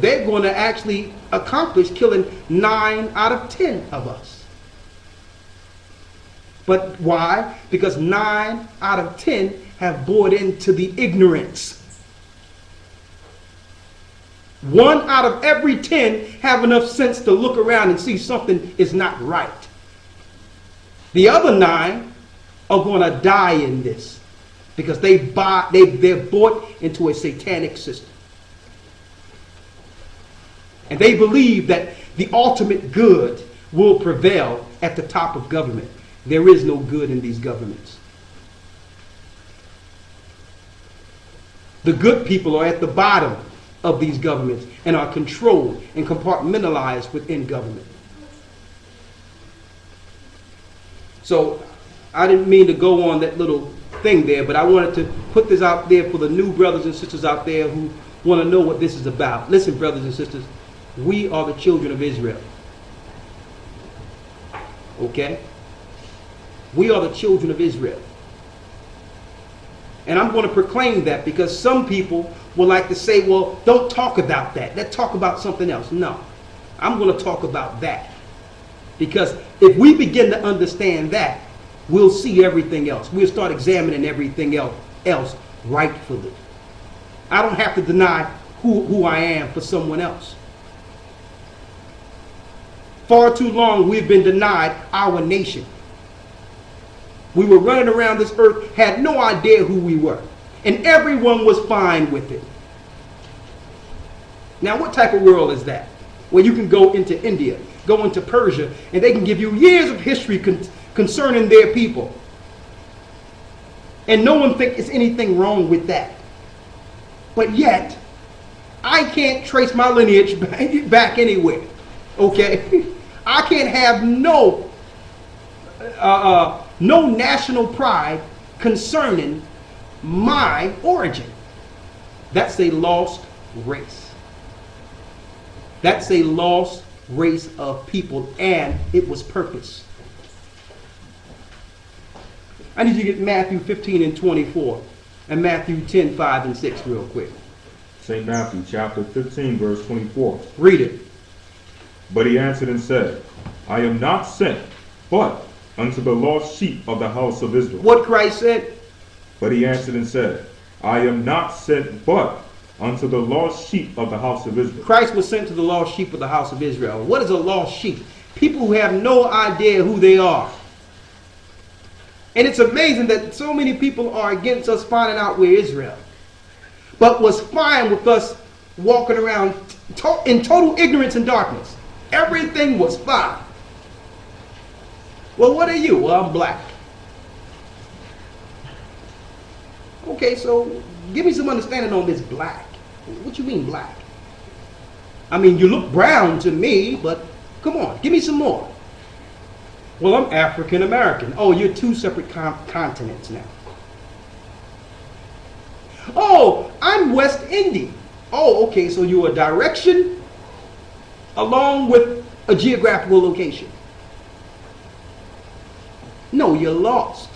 they're going to actually accomplish killing 9 out of 10 of us. But why? Because 9 out of 10 have bought into the ignorance. 1 out of every 10 have enough sense to look around and see something is not right. The other 9 are going to die in this because they're bought into a satanic system. And they believe that the ultimate good will prevail at the top of government. There is no good in these governments. The good people are at the bottom of these governments and are controlled and compartmentalized within government. So I didn't mean to go on that little thing there, but I wanted to put this out there for the new brothers and sisters out there who want to know what this is about. Listen, brothers and sisters, we are the children of Israel. Okay? We are the children of Israel. And I'm going to proclaim that because some people will like to say, well, don't talk about that. Let's talk about something else. No, I'm going to talk about that. Because if we begin to understand that, we'll see everything else. We'll start examining everything else rightfully. I don't have to deny who I am for someone else. Far too long we've been denied our nation. We were running around this earth, had no idea who we were. And everyone was fine with it. Now, what type of world is that? Where you can go into India, go into Persia, and they can give you years of history concerning their people. And no one thinks there's anything wrong with that. But yet, I can't trace my lineage back anywhere. Okay? I can't have no national pride concerning my origin. That's a lost race. That's a lost race of people, and it was purpose. I need you to get Matthew 15 and 24 and Matthew 10, 5 and 6 real quick. St. Matthew chapter 15, verse 24. Read it. But he answered and said, I am not sent, but unto the lost sheep of the house of Israel. What Christ said? But he answered and said, I am not sent, but unto the lost sheep of the house of Israel. Christ was sent to the lost sheep of the house of Israel. What is a lost sheep? People who have no idea who they are. And it's amazing that so many people are against us finding out we're Israel. But was fine with us walking around in total ignorance and darkness. Everything was fine. Well, what are you? Well, I'm black. Okay, so give me some understanding on this black. What you mean black? I mean, you look brown to me, but come on, give me some more. Well, I'm African American. Oh, you're 2 separate continents now. Oh, I'm West Indian. Oh, okay, so you're a direction along with a geographical location. No, you're lost.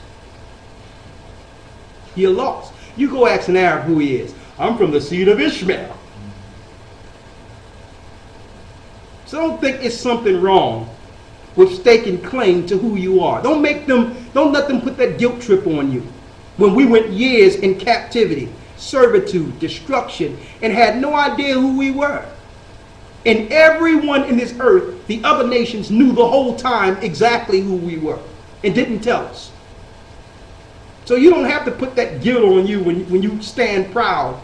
You're lost. You go ask an Arab who he is. I'm from the seed of Ishmael. So don't think it's something wrong with staking claim to who you are. Don't let them put that guilt trip on you. When we went years in captivity, servitude, destruction, and had no idea who we were. And everyone in this earth, the other nations, knew the whole time exactly who we were and didn't tell us. So you don't have to put that guilt on you when you stand proud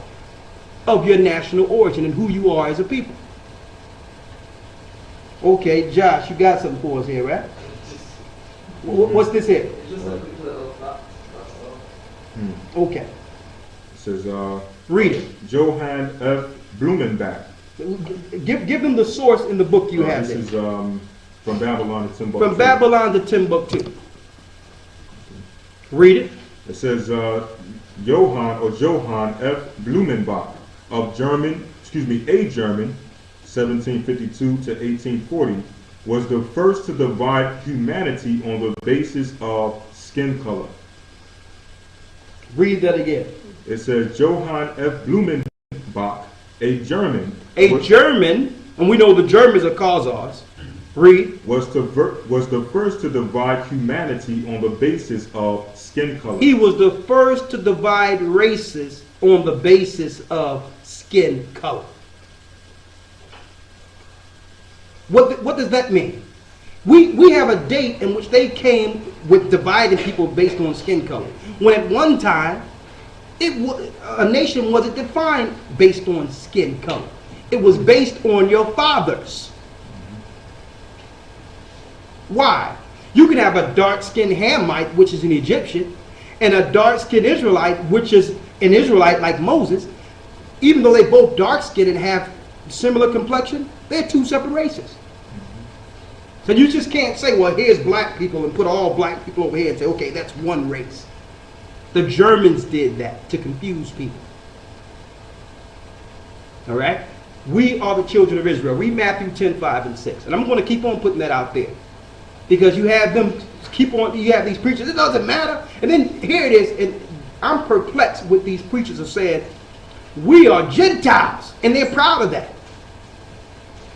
of your national origin and who you are as a people. Okay, Josh, you got something for us here, right? What's this here? Okay. It says, read it. Johann F. Blumenbach. Give them the source in the book you have. This is from Babylon to Timbuktu. From Babylon to Timbuktu. Read it. It says, Johann F. Blumenbach of a German, 1752 to 1840, was the first to divide humanity on the basis of skin color. Read that again. It says Johann F. Blumenbach, a German, A German, and we know the Germans are Khazars. Read. Was the first to divide humanity on the basis of skin color. He was the first to divide races on the basis of skin color. What does that mean? We have a date in which they came with dividing people based on skin color. When at one time, a nation wasn't defined based on skin color. It was based on your fathers. Why? You can have a dark-skinned Hamite, which is an Egyptian, and a dark-skinned Israelite, which is an Israelite like Moses. Even though they both dark-skinned and have similar complexion, they're two separate races. So you just can't say, well, here's black people and put all black people over here and say, okay, that's one race. The Germans did that to confuse people. All right? We are the children of Israel. Read Matthew 10, 5, and 6. And I'm going to keep on putting that out there. Because you have them you have these preachers, it doesn't matter. And then here it is, and I'm perplexed with these preachers who said, we are Gentiles. And they're proud of that.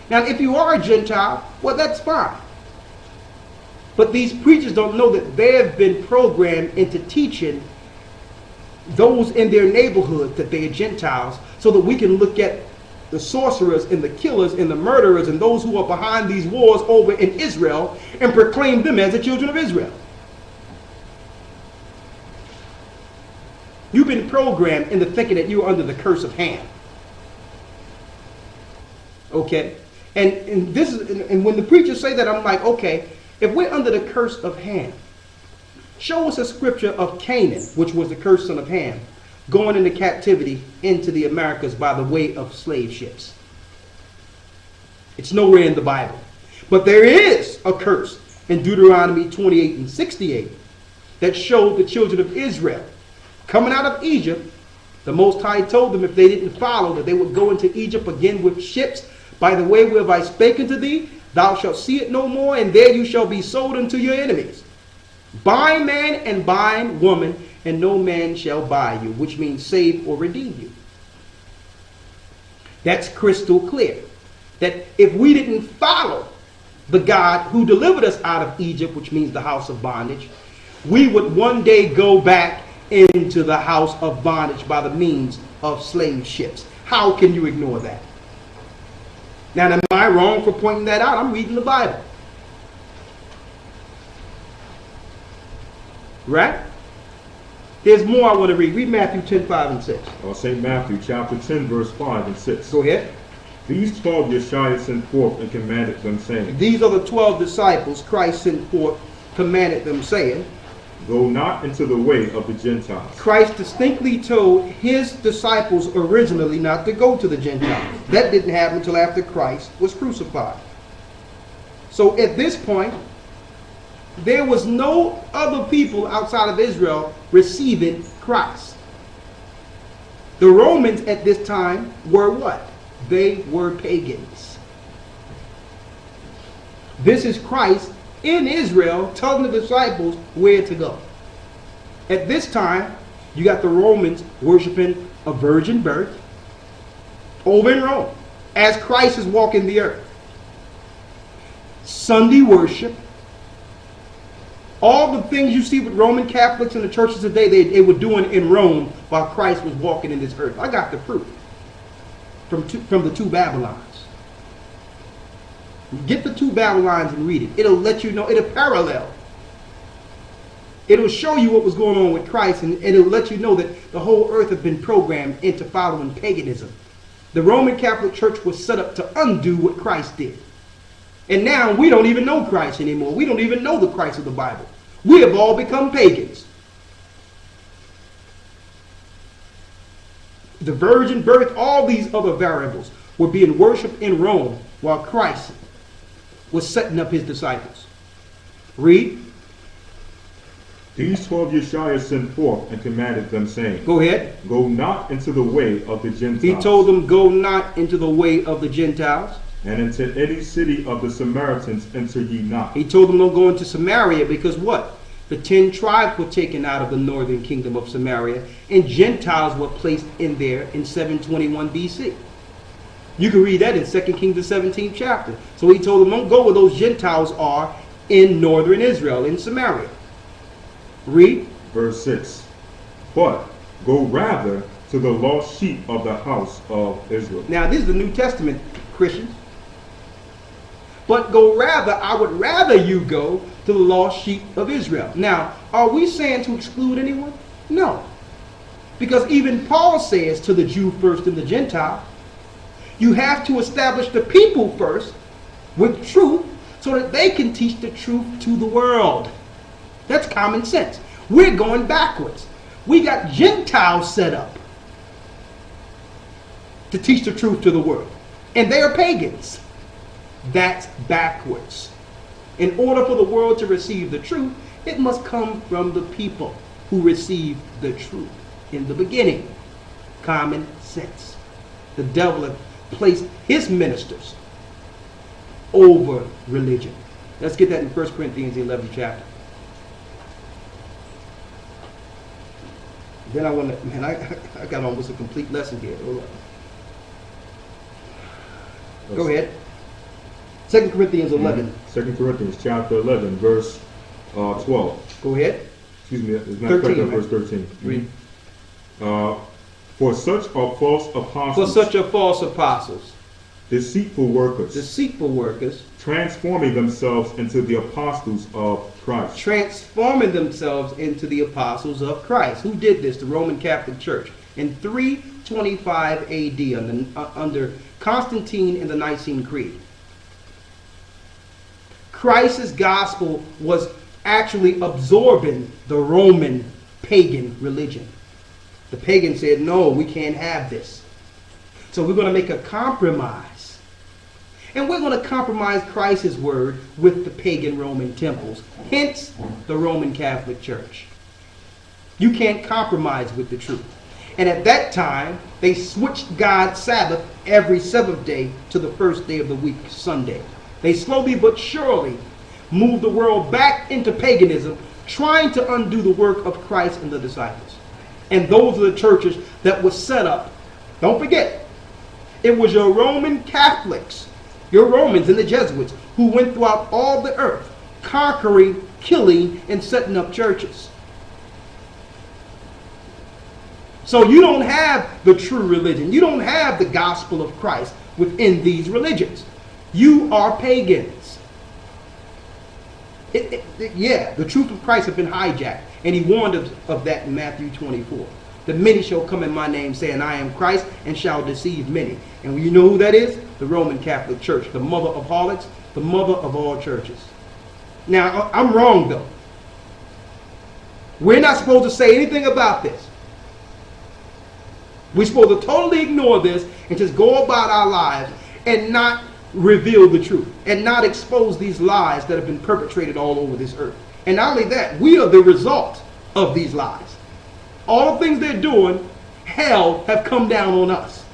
Now, if you are a Gentile, well, that's fine. But these preachers don't know that they have been programmed into teaching those in their neighborhood that they are Gentiles, so that we can look at the sorcerers and the killers and the murderers and those who are behind these wars over in Israel and proclaim them as the children of Israel. You've been programmed into thinking that you're under the curse of Ham. Okay? And this is, and when the preachers say that, I'm like, okay, if we're under the curse of Ham, show us a scripture of Canaan, which was the cursed son of Ham, going into captivity into the Americas by the way of slave ships. It's nowhere in the Bible. But there is a curse in Deuteronomy 28 and 68 that showed the children of Israel coming out of Egypt. The Most High told them if they didn't follow, that they would go into Egypt again with ships. By the way whereof I spake unto thee, thou shalt see it no more, and there you shall be sold unto your enemies. Bind man and bind woman, and no man shall buy you, which means save or redeem you. That's crystal clear. That if we didn't follow the God who delivered us out of Egypt, which means the house of bondage, we would one day go back into the house of bondage by the means of slave ships. How can you ignore that? Now, am I wrong for pointing that out? I'm reading the Bible. Right? There's more I want to read. Read Matthew 10, 5, and 6. St. Matthew chapter 10, verse 5 and 6. Go ahead. These 12 YASHAYA sent forth and commanded them, saying. These are the 12 disciples Christ sent forth, commanded them, saying. Go not into the way of the Gentiles. Christ distinctly told his disciples originally not to go to the Gentiles. That didn't happen until after Christ was crucified. So at this point, there was no other people outside of Israel receiving Christ. The Romans at this time were what? They were pagans. This is Christ in Israel telling the disciples where to go. At this time, you got the Romans worshiping a virgin birth over in Rome as Christ is walking the earth. Sunday worship. All the things you see with Roman Catholics in the churches today, they were doing in Rome while Christ was walking in this earth. I got the proof from the two Babylons. Get the two Babylons and read it. It'll let you know. It'll parallel. It'll show you what was going on with Christ, and it'll let you know that the whole earth had been programmed into following paganism. The Roman Catholic Church was set up to undo what Christ did. And now we don't even know Christ anymore. We don't even know the Christ of the Bible. We have all become pagans. The virgin birth, all these other variables were being worshipped in Rome while Christ was setting up his disciples. Read. These 12 YASHAYA sent forth and commanded them, saying. Go ahead. Go not into the way of the Gentiles. He told them, go not into the way of the Gentiles. And into any city of the Samaritans enter ye not. He told them don't go into Samaria because what? The 10 tribes were taken out of the northern kingdom of Samaria, and Gentiles were placed in there in 721 BC. You can read that in 2 Kings, the 17th chapter. So he told them, don't go where those Gentiles are in northern Israel, in Samaria. Read. Verse 6. But go rather to the lost sheep of the house of Israel. Now, this is the New Testament, Christians. But go rather, I would rather you go to the lost sheep of Israel. Now, are we saying to exclude anyone? No. Because even Paul says to the Jew first and the Gentile, you have to establish the people first with truth so that they can teach the truth to the world. That's common sense. We're going backwards. We got Gentiles set up to teach the truth to the world. And they are pagans. That's backwards. In order for the world to receive the truth, it must come from the people who received the truth in the beginning. Common sense. The devil had placed his ministers over religion. Let's get that in 1 Corinthians, the 11th chapter. Then I want to, man, I got almost a complete lesson here. Hold on. Go ahead. 2 Corinthians 11. 2 Corinthians chapter 11, verse 12. Go ahead. Excuse me, it's not 13, correct, verse 13. Read. For such are false apostles. For such are false apostles. Deceitful workers. Deceitful workers. Transforming themselves into the apostles of Christ. Transforming themselves into the apostles of Christ. Who did this? The Roman Catholic Church. In 325 AD under Constantine and the Nicene Creed. Christ's gospel was actually absorbing the Roman pagan religion. The pagans said, no, we can't have this. So we're going to make a compromise. And we're going to compromise Christ's word with the pagan Roman temples. Hence, the Roman Catholic Church. You can't compromise with the truth. And at that time, they switched God's Sabbath every seventh day to the first day of the week, Sunday. They slowly but surely moved the world back into paganism, trying to undo the work of Christ and the disciples. And those are the churches that were set up. Don't forget, it was your Roman Catholics, your Romans and the Jesuits, who went throughout all the earth, conquering, killing, and setting up churches. So you don't have the true religion. You don't have the gospel of Christ within these religions. You are pagans. Yeah, the truth of Christ has been hijacked. And he warned us of that in Matthew 24. The many shall come in my name, saying, I am Christ, and shall deceive many. And you know who that is? The Roman Catholic Church, the mother of harlots, the mother of all churches. Now, I'm wrong, though. We're not supposed to say anything about this. We're supposed to totally ignore this and just go about our lives and not reveal the truth and not expose these lies that have been perpetrated all over this earth. And not only that, we are the result of these lies. All the things they're doing, hell have come down on us.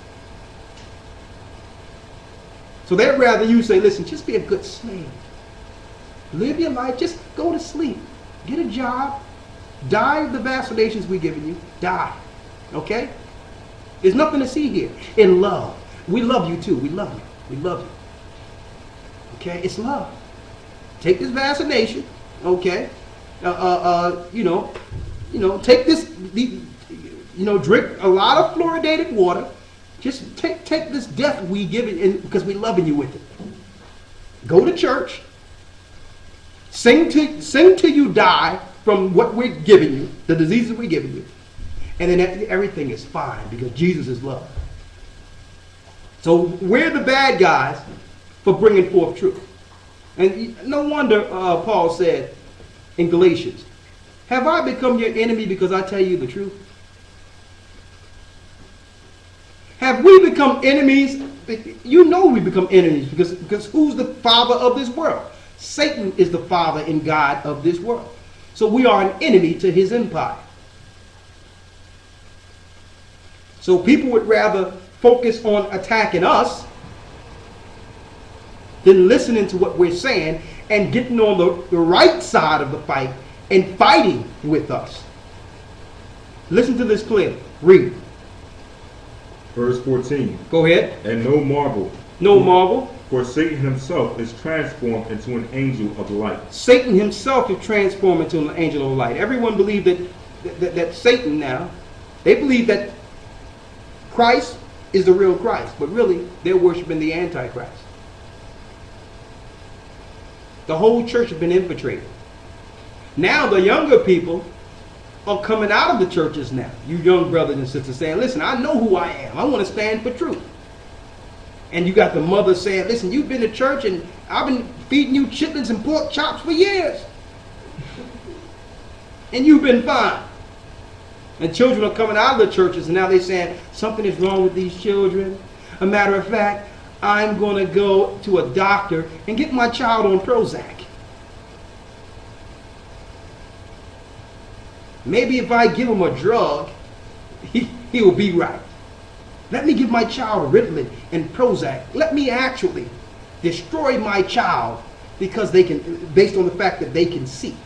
So they'd rather you say, listen, just be a good slave. Live your life, just go to sleep. Get a job. Die of the vaccinations we're giving you. Die. Okay? There's nothing to see here. In love. We love you too. We love you. We love you. Okay? It's love. Take this vaccination. Okay? Take this, drink a lot of fluoridated water. Just take this death we give it because we're loving you with it. Go to church. Sing till you die from what we're giving you, the diseases we're giving you. And then everything is fine because Jesus is love. So we're the bad guys for bringing forth truth. And no wonder Paul said in Galatians, have I become your enemy because I tell you the truth? Have we become enemies? You know we become enemies because who's the father of this world? Satan is the father and God of this world. So we are an enemy to his empire. So people would rather focus on attacking us than listening to what we're saying and getting on the right side of the fight and fighting with us. Listen to this clearly. Read. Verse 14. Go ahead. And no marvel. No marvel. For Satan himself is transformed into an angel of light. Satan himself is transformed into an angel of light. Everyone believed that Satan now, they believe that Christ is the real Christ, but really they're worshiping the Antichrist. The whole church has been infiltrated. Now the younger people are coming out of the churches now. You young brothers and sisters saying, listen, I know who I am. I want to stand for truth. And you got the mother saying, listen, you've been to church and I've been feeding you chitlins and pork chops for years. And you've been fine. And children are coming out of the churches and now they're saying, something is wrong with these children. A matter of fact, I'm going to go to a doctor and get my child on Prozac. Maybe if I give him a drug, he will be right. Let me give my child Ritalin and Prozac. Let me actually destroy my child because they can, based on the fact that they can see.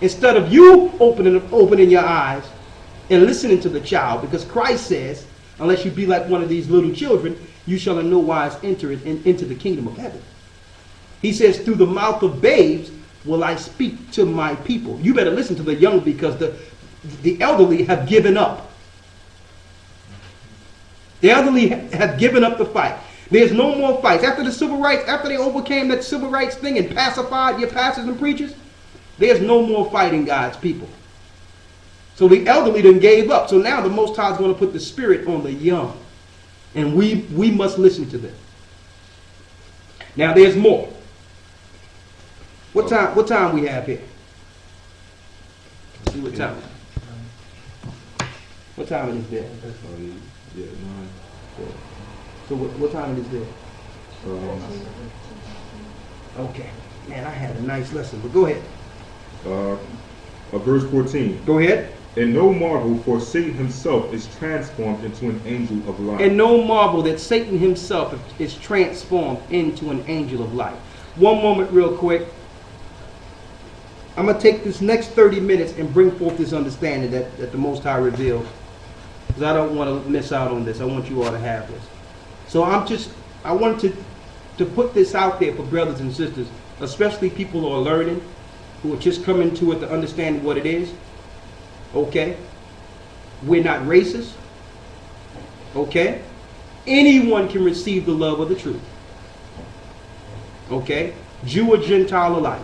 Instead of you opening your eyes and listening to the child, because Christ says, unless you be like one of these little children, you shall in no wise enter into the kingdom of heaven. He says, through the mouth of babes will I speak to my people. You better listen to the young because the elderly have given up. The elderly have given up the fight. There's no more fights. After the civil rights, after they overcame that civil rights thing and pacified your pastors and preachers, there's no more fighting God's people. So the elderly then gave up. So now the Most High is going to put the spirit on the young. And we must listen to them. Now there's more. What time we have here? Let's see what time. What time it is there? Yeah, 9. So what time it is there? Okay. Man, I had a nice lesson, but go ahead. Verse 14. Go ahead. And no marvel, for Satan himself is transformed into an angel of light. And no marvel that Satan himself is transformed into an angel of light. One moment real quick. I'm going to take this next 30 minutes and bring forth this understanding that the Most High revealed. Because I don't want to miss out on this. I want you all to have this. So I wanted to put this out there for brothers and sisters, especially people who are learning, who are just coming to it to understand what it is. Okay? We're not racist. Okay? Anyone can receive the love of the truth. Okay? Jew or Gentile alike.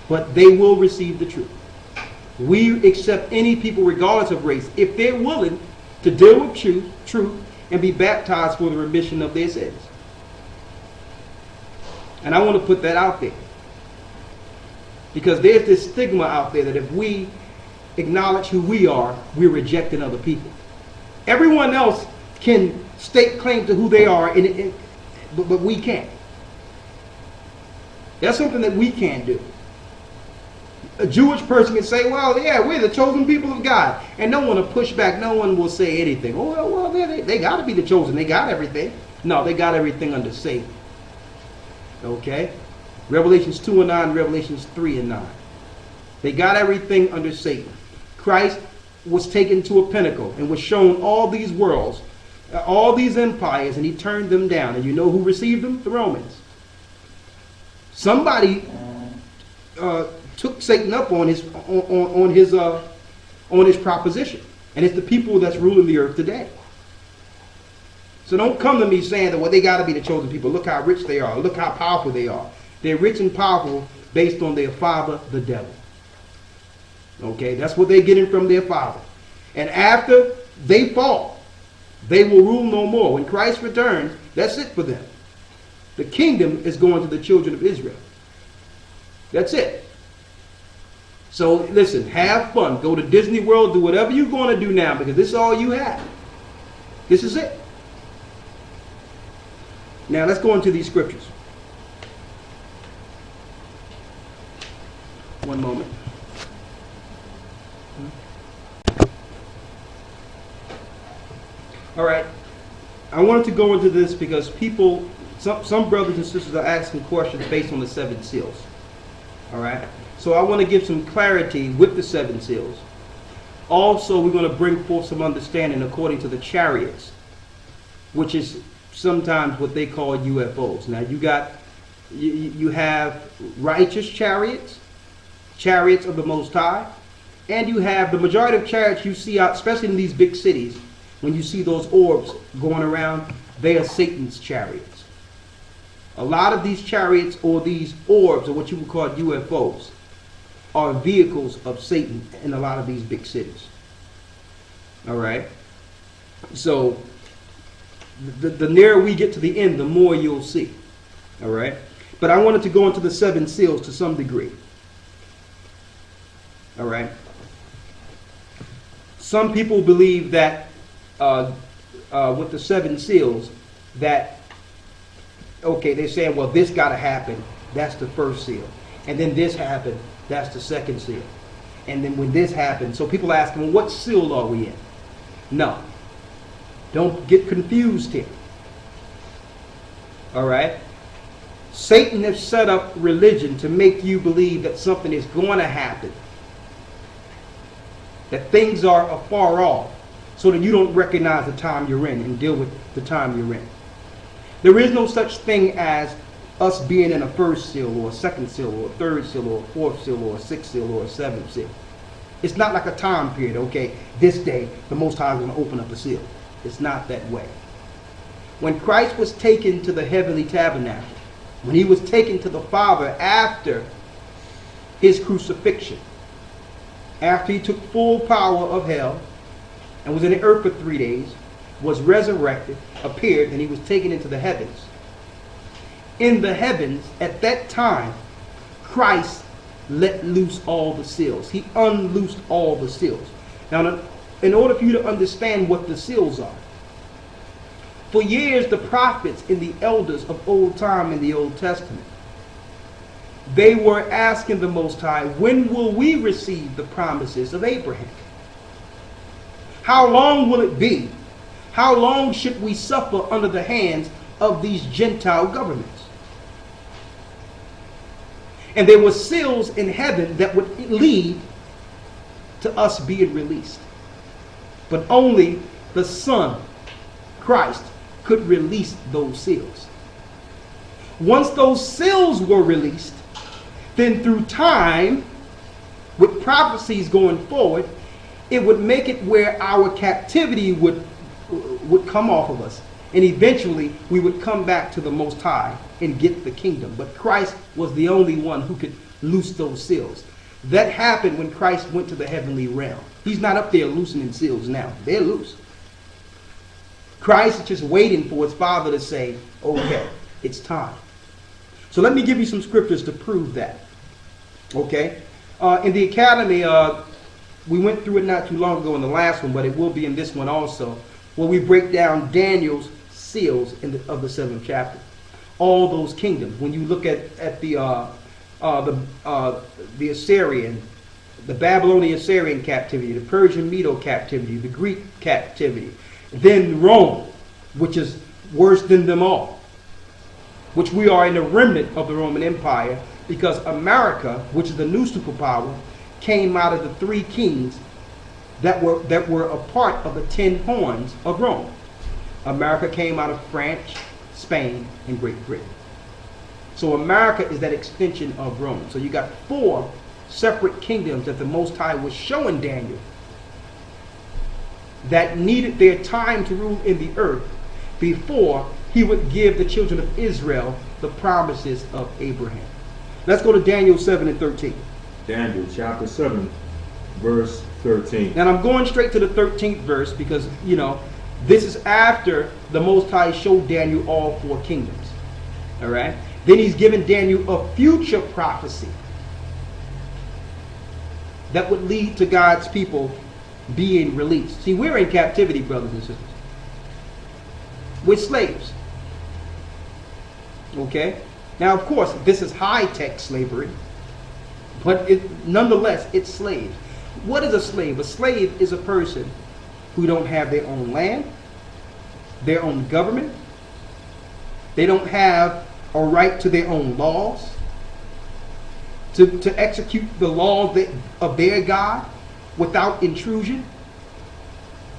But they will receive the truth. We accept any people regardless of race if they're willing to deal with truth and be baptized for the remission of their sins. And I want to put that out there. Because there's this stigma out there that if we acknowledge who we are, we're rejecting other people. Everyone else can stake claim to who they are, but we can't. That's something that we can't do. A Jewish person can say, well, yeah, we're the chosen people of God. And no one will push back. No one will say anything. Oh, well, they got to be the chosen. They got everything. No, they got everything under Satan. Okay? Revelations 2 and 9, Revelations 3 and 9. They got everything under Satan. Christ was taken to a pinnacle and was shown all these worlds, all these empires, and he turned them down. And you know who received them? The Romans. Somebody took Satan up on his proposition, and it's the people that's ruling the earth today. So don't come to me saying that, well, they got to be the chosen people. Look how rich they are. Look how powerful they are. They're rich and powerful based on their father, the devil. Okay, that's what they're getting from their father. And after they fall, they will rule no more. When Christ returns, that's it for them. The kingdom is going to the children of Israel. That's it. So listen, have fun. Go to Disney World. Do whatever you're going to do now because this is all you have. This is it. Now let's go into these scriptures. One moment. All right. I wanted to go into this because people, some brothers and sisters are asking questions based on the 7 seals. All right. So I want to give some clarity with the 7 seals Also, we're going to bring forth some understanding according to the chariots, which is sometimes what they call UFOs. Now, you have righteous chariots, chariots of the Most High, and you have the majority of chariots you see out, especially in these big cities. When you see those orbs going around, they are Satan's chariots. A lot of these chariots or these orbs, or what you would call UFOs, are vehicles of Satan in a lot of these big cities. All right? So, the nearer we get to the end, the more you'll see. All right? But I wanted to go into the 7 seals to some degree. All right? Some people believe that with the 7 seals, that, okay, they're saying, well, this got to happen. That's the first seal. And then this happened. That's the second seal. And then when this happened, so people ask them, well, what seal are we in? No. Don't get confused here. All right? Satan has set up religion to make you believe that something is going to happen. That things are afar off, so that you don't recognize the time you're in and deal with the time you're in. There is no such thing as us being in a first seal or a second seal or a third seal or a fourth seal or a sixth seal or a seventh seal. It's not like a time period, okay, this day the Most High is going to open up a seal. It's not that way. When Christ was taken to the heavenly tabernacle, when he was taken to the Father after his crucifixion, after he took full power of hell and was in the earth for 3 days, was resurrected, appeared, and he was taken into the heavens. In the heavens, at that time, Christ let loose all the seals. He unloosed all the seals. Now, in order for you to understand what the seals are, for years the prophets and the elders of old time in the Old Testament, they were asking the Most High, when will we receive the promises of Abraham? How long will it be? How long should we suffer under the hands of these Gentile governments? And there were seals in heaven that would lead to us being released. But only the Son, Christ, could release those seals. Once those seals were released, then through time, with prophecies going forward, it would make it where our captivity would come off of us. And eventually, we would come back to the Most High and get the kingdom. But Christ was the only one who could loose those seals. That happened when Christ went to the heavenly realm. He's not up there loosening seals now. They're loose. Christ is just waiting for his Father to say, okay, it's time. So let me give you some scriptures to prove that. Okay? In the academy, we went through it not too long ago in the last one, but it will be in this one also, where we break down Daniel's seals of the 7th chapter. All those kingdoms. When you look at the Assyrian, the Babylonian Assyrian captivity, the Persian Medo captivity, the Greek captivity, then Rome, which is worse than them all, which we are in the remnant of the Roman Empire, because America, which is the new superpower, came out of the 3 kings that were a part of the 10 horns of Rome. America came out of France, Spain, and Great Britain. So America is that extension of Rome. So you got 4 separate kingdoms that the Most High was showing Daniel that needed their time to rule in the earth before he would give the children of Israel the promises of Abraham. Let's go to Daniel 7 and 13. Daniel chapter 7, verse 13. And I'm going straight to the 13th verse because, you know, this is after the Most High showed Daniel all 4 kingdoms. All right? Then he's given Daniel a future prophecy that would lead to God's people being released. See, we're in captivity, brothers and sisters. We're slaves. Okay? Now, of course, this is high-tech slavery, but nonetheless, it's slaves. What is a slave? A slave is a person who don't have their own land, their own government. They don't have a right to their own laws, to execute the laws of their God without intrusion,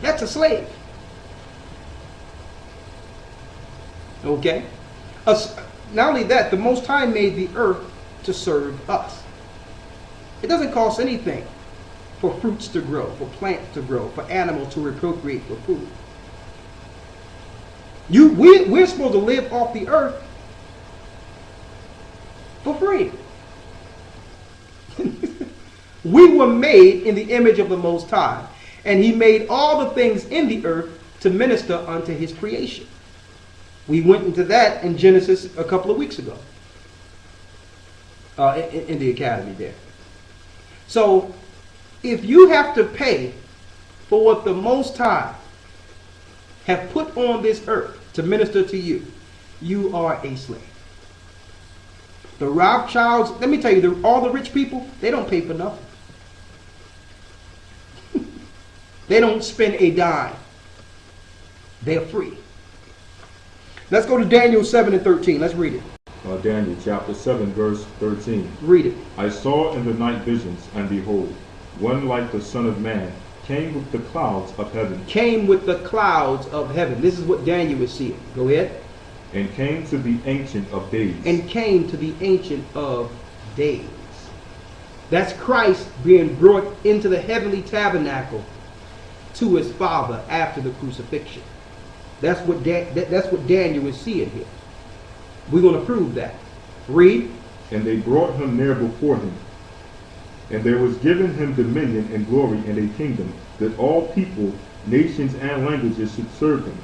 that's a slave. Okay? Not only that, the Most High made the earth to serve us. It doesn't cost anything for fruits to grow, for plants to grow, for animals to reprocreate for food. We're supposed to live off the earth for free. We were made in the image of the Most High, and He made all the things in the earth to minister unto His creation. We went into that in Genesis a couple of weeks ago, in the academy there. So, if you have to pay for what the Most High have put on this earth to minister to you, you are a slave. The Rothschilds, let me tell you, all the rich people, they don't pay for nothing. They don't spend a dime. They're free. Let's go to Daniel 7 and 13. Let's read it. Daniel chapter 7 verse 13. Read it. I saw in the night visions, and behold, one like the Son of Man came with the clouds of heaven. Came with the clouds of heaven. This is what Daniel is seeing. Go ahead. And came to the Ancient of Days. And came to the Ancient of Days. That's Christ being brought into the heavenly tabernacle to His Father after the crucifixion. That's what Daniel is seeing here. We're going to prove that. Read. And they brought Him near before Him. And there was given Him dominion and glory and a kingdom, that all people, nations, and languages should serve Him.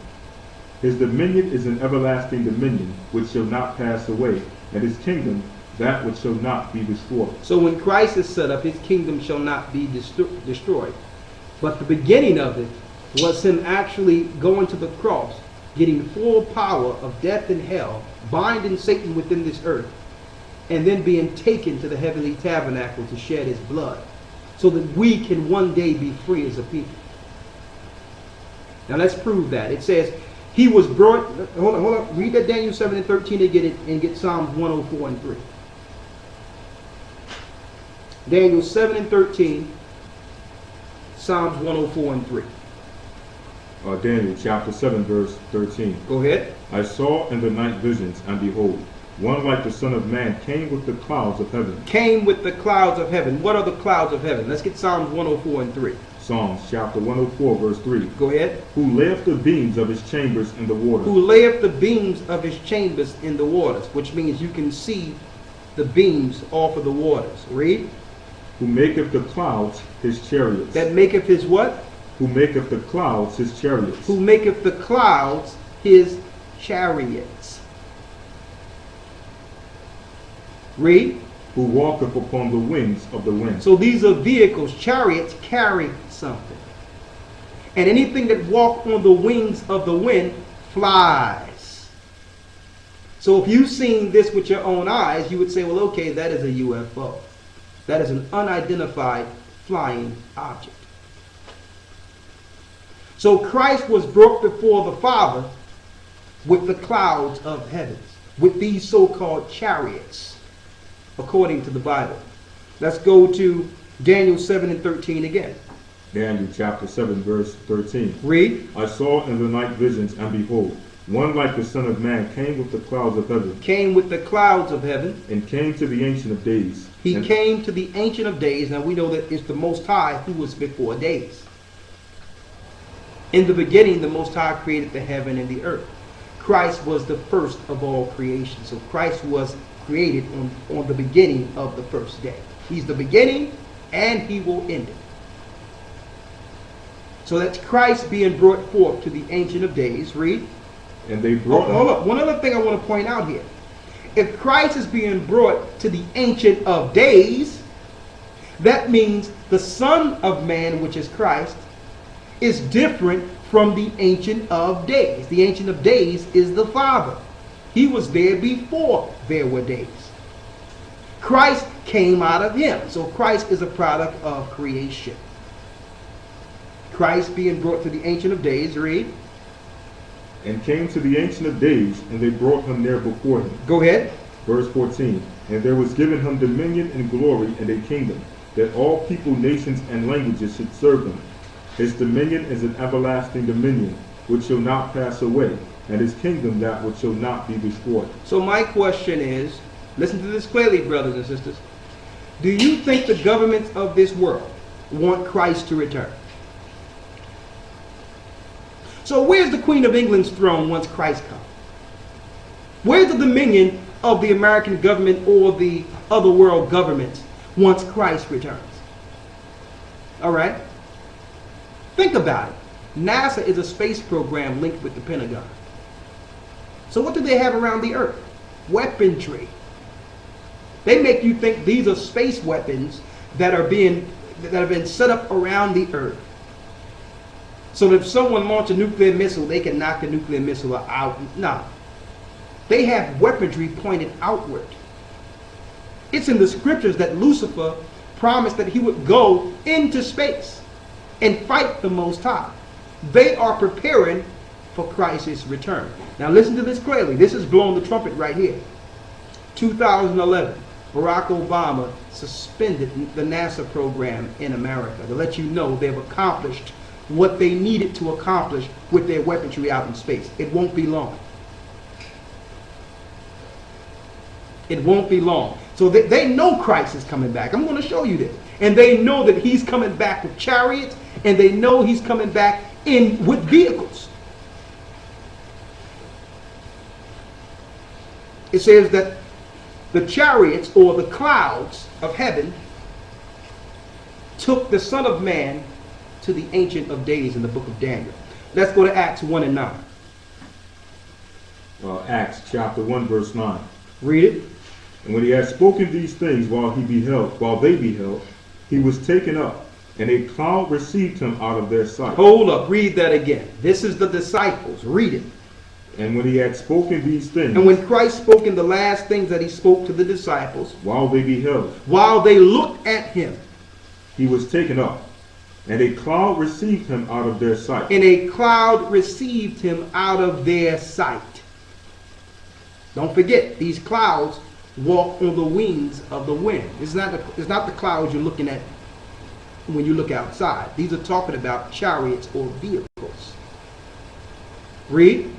His dominion is an everlasting dominion, which shall not pass away, and His kingdom that which shall not be destroyed. So when Christ is set up, His kingdom shall not be destroyed. But the beginning of it was Him actually going to the cross, getting full power of death and hell, binding Satan within this earth, and then being taken to the heavenly tabernacle to shed His blood, so that we can one day be free as a people. Now let's prove that. It says, He was brought, hold on, read that Daniel 7 and 13 and get Psalms 104 and 3. Daniel 7 and 13, Psalms 104 and 3. Daniel chapter 7 verse 13. Go ahead. I saw in the night visions, and behold, one like the Son of Man came with the clouds of heaven. Came with the clouds of heaven. What are the clouds of heaven? Let's get Psalms 104 and 3. Psalms chapter 104 verse 3. Go ahead. Who layeth the beams of His chambers in the waters. Who layeth the beams of His chambers in the waters, which means you can see the beams off of the waters. Read. Who maketh the clouds His chariots. That maketh His what? Who maketh the clouds His chariots. Who maketh the clouds His chariots. Read. Who walketh upon the wings of the wind. So these are vehicles. Chariots carry something. And anything that walks on the wings of the wind flies. So if you've seen this with your own eyes, you would say, well, okay, that is a UFO. That is an unidentified flying object. So Christ was brought before the Father with the clouds of heavens, with these so-called chariots, according to the Bible. Let's go to Daniel 7 and 13 again. Daniel chapter 7 verse 13. Read. I saw in the night visions, and behold, one like the Son of Man came with the clouds of heaven. Came with the clouds of heaven. And came to the Ancient of Days. He came to the Ancient of Days. Now we know that it's the Most High who was before days. In the beginning, the Most High created the heaven and the earth. Christ was the first of all creation. So Christ was created on the beginning of the first day. He's the beginning and He will end it. So that's Christ being brought forth to the Ancient of Days. Read. And they brought... Hold up. One other thing I want to point out here. If Christ is being brought to the Ancient of Days, that means the Son of Man, which is Christ, is different from the Ancient of Days. The Ancient of Days is the Father. He was there before there were days. Christ came out of Him. So Christ is a product of creation. Christ being brought to the Ancient of Days. Read. And came to the Ancient of Days, and they brought Him there before Him. Go ahead. Verse 14. And there was given Him dominion and glory and a kingdom, that all people, nations, and languages should serve him. His dominion is an everlasting dominion, which shall not pass away, and his kingdom that which shall not be destroyed. So my question is, listen to this clearly, brothers and sisters. Do you think the governments of this world want Christ to return? So where's the Queen of England's throne once Christ comes? Where's the dominion of the American government or the other world governments once Christ returns? All right? Think about it. NASA is a space program linked with the Pentagon. So what do they have around the earth? Weaponry. They make you think these are space weapons that have been set up around the earth. So that if someone launches a nuclear missile, they can knock the nuclear missile out. No. They have weaponry pointed outward. It's in the scriptures that Lucifer promised that he would go into space and fight the Most High. They are preparing for Christ's return. Now listen to this clearly. This is blowing the trumpet right here. 2011, Barack Obama suspended the NASA program in America to let you know they've accomplished what they needed to accomplish with their weaponry out in space. It won't be long. It won't be long. So they know Christ is coming back. I'm going to show you this. And they know that he's coming back with chariots, and they know he's coming back with vehicles. It says that the chariots or the clouds of heaven took the Son of Man to the Ancient of Days in the book of Daniel. Let's go to Acts 1 and 9. Acts chapter 1 verse 9. Read it. And when he had spoken these things while they beheld, he was taken up, and a cloud received him out of their sight. Hold up, read that again. This is the disciples. Read it. And when he had spoken these things, and when Christ spoke in the last things that he spoke to the disciples, while they beheld, while they looked at him, he was taken up, and a cloud received him out of their sight. And a cloud received him out of their sight. Don't forget, these clouds walk on the wings of the wind. It's not the clouds you're looking at when you look outside. These are talking about chariots or vehicles. Read.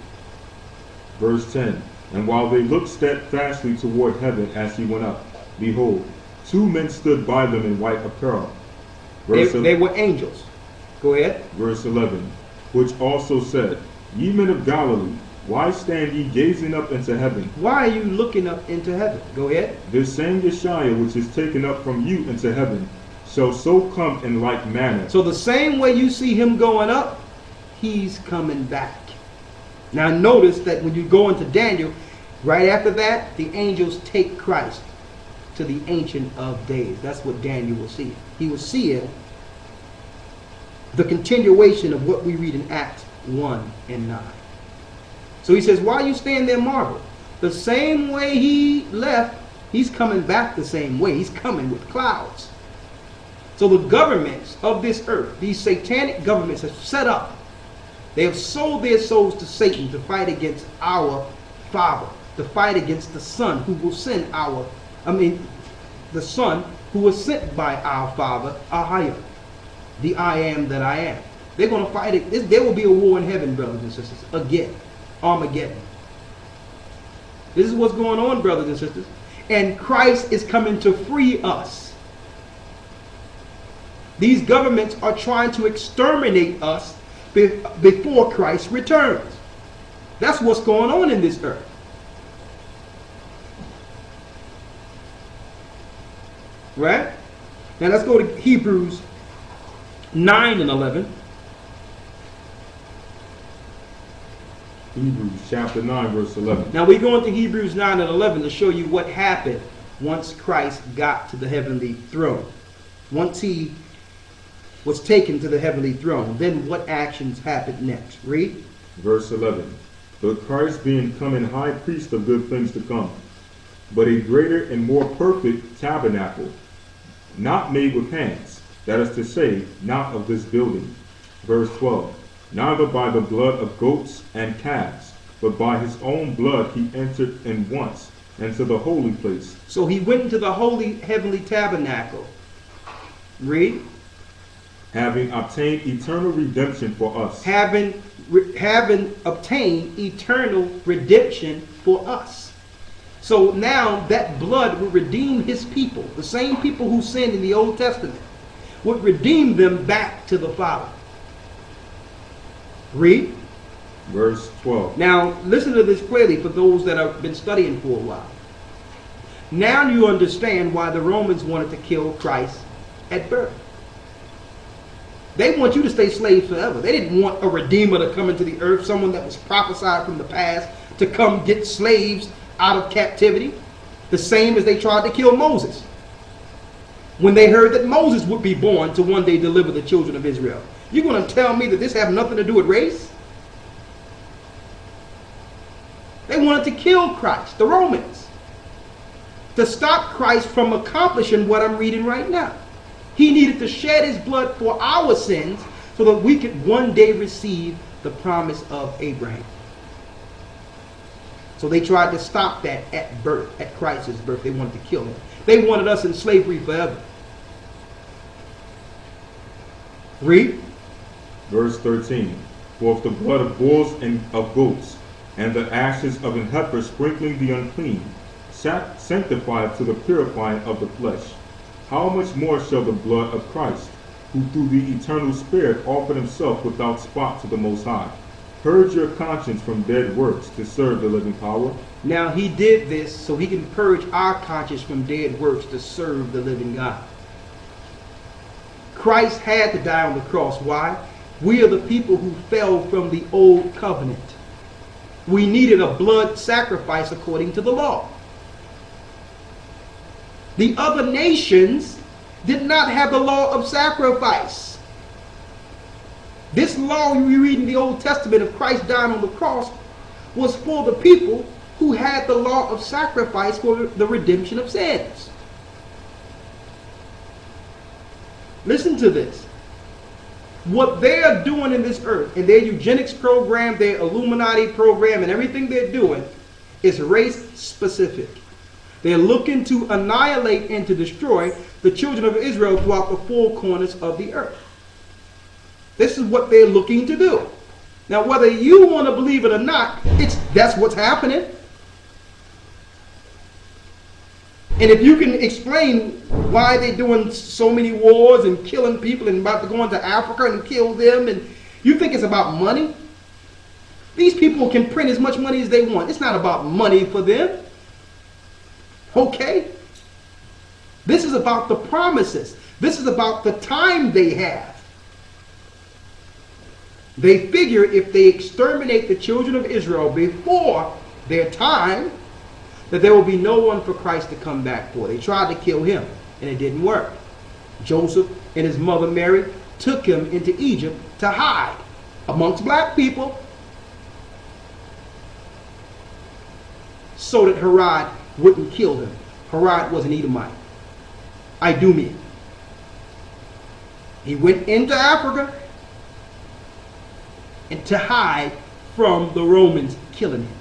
Verse 10. And while they looked steadfastly toward heaven as he went up, behold, two men stood by them in white apparel. They were angels. Go ahead. Verse 11. Which also said, Ye men of Galilee, why stand ye gazing up into heaven? Why are you looking up into heaven? Go ahead. This same YASHAYA which is taken up from you into heaven shall so come in like manner. So the same way you see him going up, he's coming back. Now notice that when you go into Daniel, right after that, the angels take Christ to the Ancient of Days. That's what Daniel will see. He will see the continuation of what we read in Acts 1 and 9. So he says, why you stand there marvel? The same way he left, he's coming back the same way. He's coming with clouds. So the governments of this earth, these satanic governments have set up. They have sold their souls to Satan to fight against our Father, to fight against the Son who will send the Son who was sent by our Father, AHAYAH, the I am that I am. They're going to fight it. There will be a war in heaven, brothers and sisters, again. Armageddon. This is what's going on, brothers and sisters. And Christ is coming to free us. These governments are trying to exterminate us before Christ returns. That's what's going on in this earth. Right? Now let's go to Hebrews 9 and 11. Hebrews chapter 9 verse 11. Now we go into Hebrews 9 and 11 to show you what happened once Christ got to the heavenly throne. Once he was taken to the heavenly throne, then what actions happened next? Read. Verse 11. But Christ being come in high priest of good things to come, but a greater and more perfect tabernacle, not made with hands, that is to say, not of this building. Verse 12. Neither by the blood of goats and calves, but by his own blood he entered in once into the holy place. So he went into the holy heavenly tabernacle Read. Having obtained eternal redemption for us. Having obtained eternal redemption for us. So now that blood will redeem his people. The same people who sinned in the Old Testament would redeem them back to the Father. Read. Verse 12. Now listen to this clearly for those that have been studying for a while. Now you understand why the Romans wanted to kill Christ at birth. They want you to stay slaves forever. They didn't want a redeemer to come into the earth, someone that was prophesied from the past to come get slaves out of captivity. The same as they tried to kill Moses when they heard that Moses would be born to one day deliver the children of Israel. You're going to tell me that this have nothing to do with race? They wanted to kill Christ, the Romans, to stop Christ from accomplishing what I'm reading right now. He needed to shed his blood for our sins so that we could one day receive the promise of Abraham. So they tried to stop that at birth, at Christ's birth. They wanted to kill him. They wanted us in slavery forever. Read. Verse 13. For if the blood of bulls and of goats, and the ashes of an heifer sprinkling the unclean, sanctified to the purifying of the flesh, how much more shall the blood of Christ, who through the eternal Spirit offered himself without spot to the Most High, purge your conscience from dead works to serve the living power? Now he did this so he can purge our conscience from dead works to serve the living God. Christ had to die on the cross. Why? We are the people who fell from the old covenant. We needed a blood sacrifice according to the law. The other nations did not have the law of sacrifice. This law we read in the Old Testament of Christ dying on the cross was for the people who had the law of sacrifice for the redemption of sins. Listen to this. What they are doing in this earth, in their eugenics program, their Illuminati program, and everything they're doing is race specific. They're looking to annihilate and to destroy the children of Israel throughout the four corners of the earth. This is what they're looking to do. Now, whether you want to believe it or not, that's what's happening. And if you can explain why they're doing so many wars and killing people and about to go into Africa and kill them, and you think it's about money? These people can print as much money as they want. It's not about money for them. Okay? This is about the promises. This is about the time they have. They figure if they exterminate the children of Israel before their time, that there will be no one for Christ to come back for. They tried to kill him, and it didn't work. Joseph and his mother Mary took him into Egypt to hide amongst black people so that Herod wouldn't kill him. Herod was an Edomite, Idumean. He went into Africa and to hide from the Romans killing him.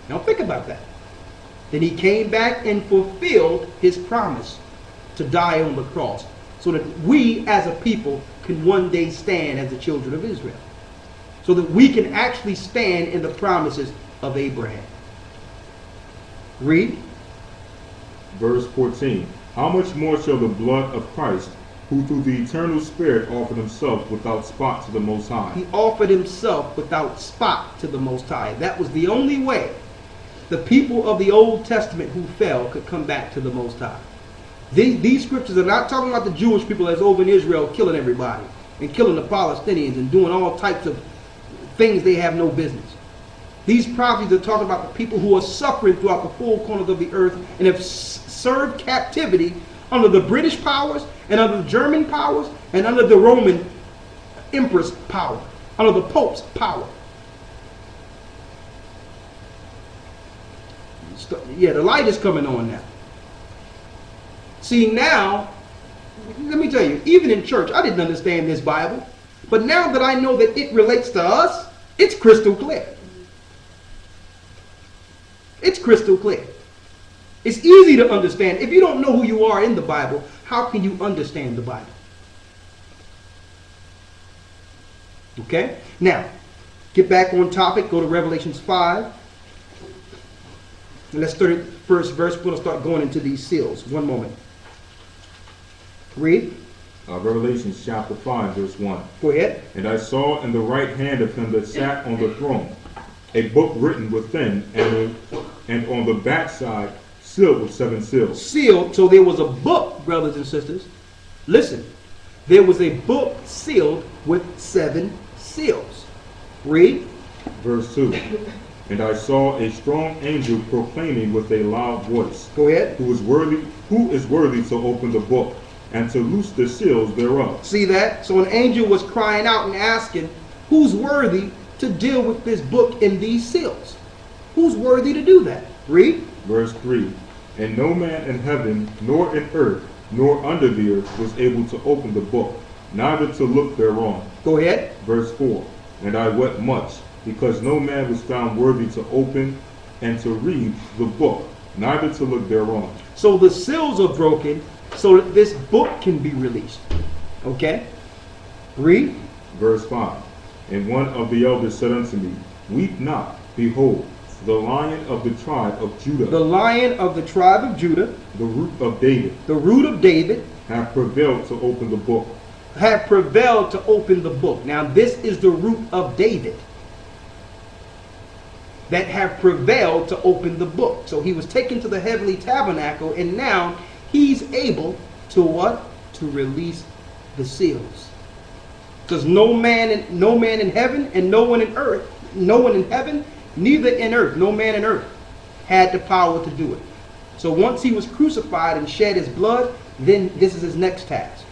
Now think about that. Then he came back and fulfilled his promise to die on the cross so that we as a people can one day stand as the children of Israel. So that we can actually stand in the promises of Abraham. Read. Verse 14. How much more shall the blood of Christ, who through the eternal Spirit offered himself without spot to the Most High. He offered himself without spot to the Most High. That was the only way the people of the Old Testament who fell could come back to the Most High. These scriptures are not talking about the Jewish people that's over in Israel killing everybody and killing the Palestinians and doing all types of things they have no business. These prophecies are talking about the people who are suffering throughout the four corners of the earth and have served captivity under the British powers and under the German powers and under the Roman Empress power, under the Pope's power. Yeah, the light is coming on now. See, now, let me tell you, even in church, I didn't understand this Bible. But now that I know that it relates to us, it's crystal clear. It's crystal clear. It's easy to understand. If you don't know who you are in the Bible, how can you understand the Bible? Okay? Now, get back on topic. Go to Revelations 5. And let's start at the first verse. We're going to start going into these seals. One moment. Read. Revelation chapter 5, verse 1. Go ahead. And I saw in the right hand of him that sat on the throne a book written within, and on the backside sealed with 7 seals. Sealed. So there was a book, brothers and sisters. Listen. There was a book sealed with 7 seals. Read. Verse 2. And I saw a strong angel proclaiming with a loud voice, Go ahead. Who is worthy to open the book and to loose the seals thereof. See that? So an angel was crying out and asking, who's worthy to deal with this book and these seals? Who's worthy to do that? Read. Verse 3. And no man in heaven, nor in earth, nor under the earth was able to open the book, neither to look thereon. Go ahead. Verse 4. And I wept much, because no man was found worthy to open and to read the book, neither to look thereon. So the seals are broken so that this book can be released. Okay? Read. Verse 5. And one of the elders said unto me, Weep not, behold, the Lion of the tribe of Judah, The Lion of the tribe of Judah, the root of David, the root of David, hath prevailed to open the book. have prevailed to open the book. Now this is the root of David that have prevailed to open the book. So he was taken to the heavenly tabernacle, and now he's able to what? To release the seals. Because no man in heaven and no one in earth, no one in heaven, neither in earth, no man in earth had the power to do it. So once he was crucified and shed his blood, then this is his next task.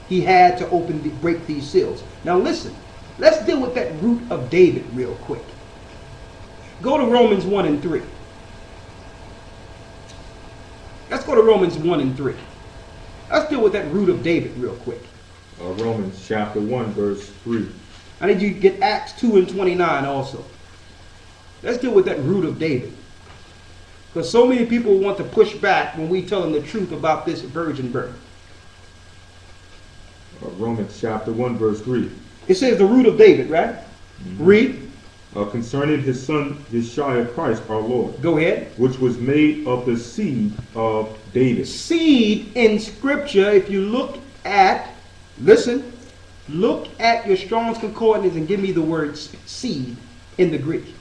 He had to break these seals. Now listen, let's deal with that root of David real quick. Go to Romans 1 and 3. Let's go to Romans 1 and 3. Let's deal with that root of David real quick. Romans chapter 1, verse 3. I need you to get Acts 2 and 29 also. Let's deal with that root of David. Because so many people want to push back when we tell them the truth about this virgin birth. Romans chapter 1, verse 3. It says the root of David, right? Mm-hmm. Read. Concerning his son, YASHAYA Christ our Lord. Go ahead. Which was made of the seed of David. Seed in Scripture, if you look at, listen, look at your Strong's Concordance and give me the word seed in the Greek.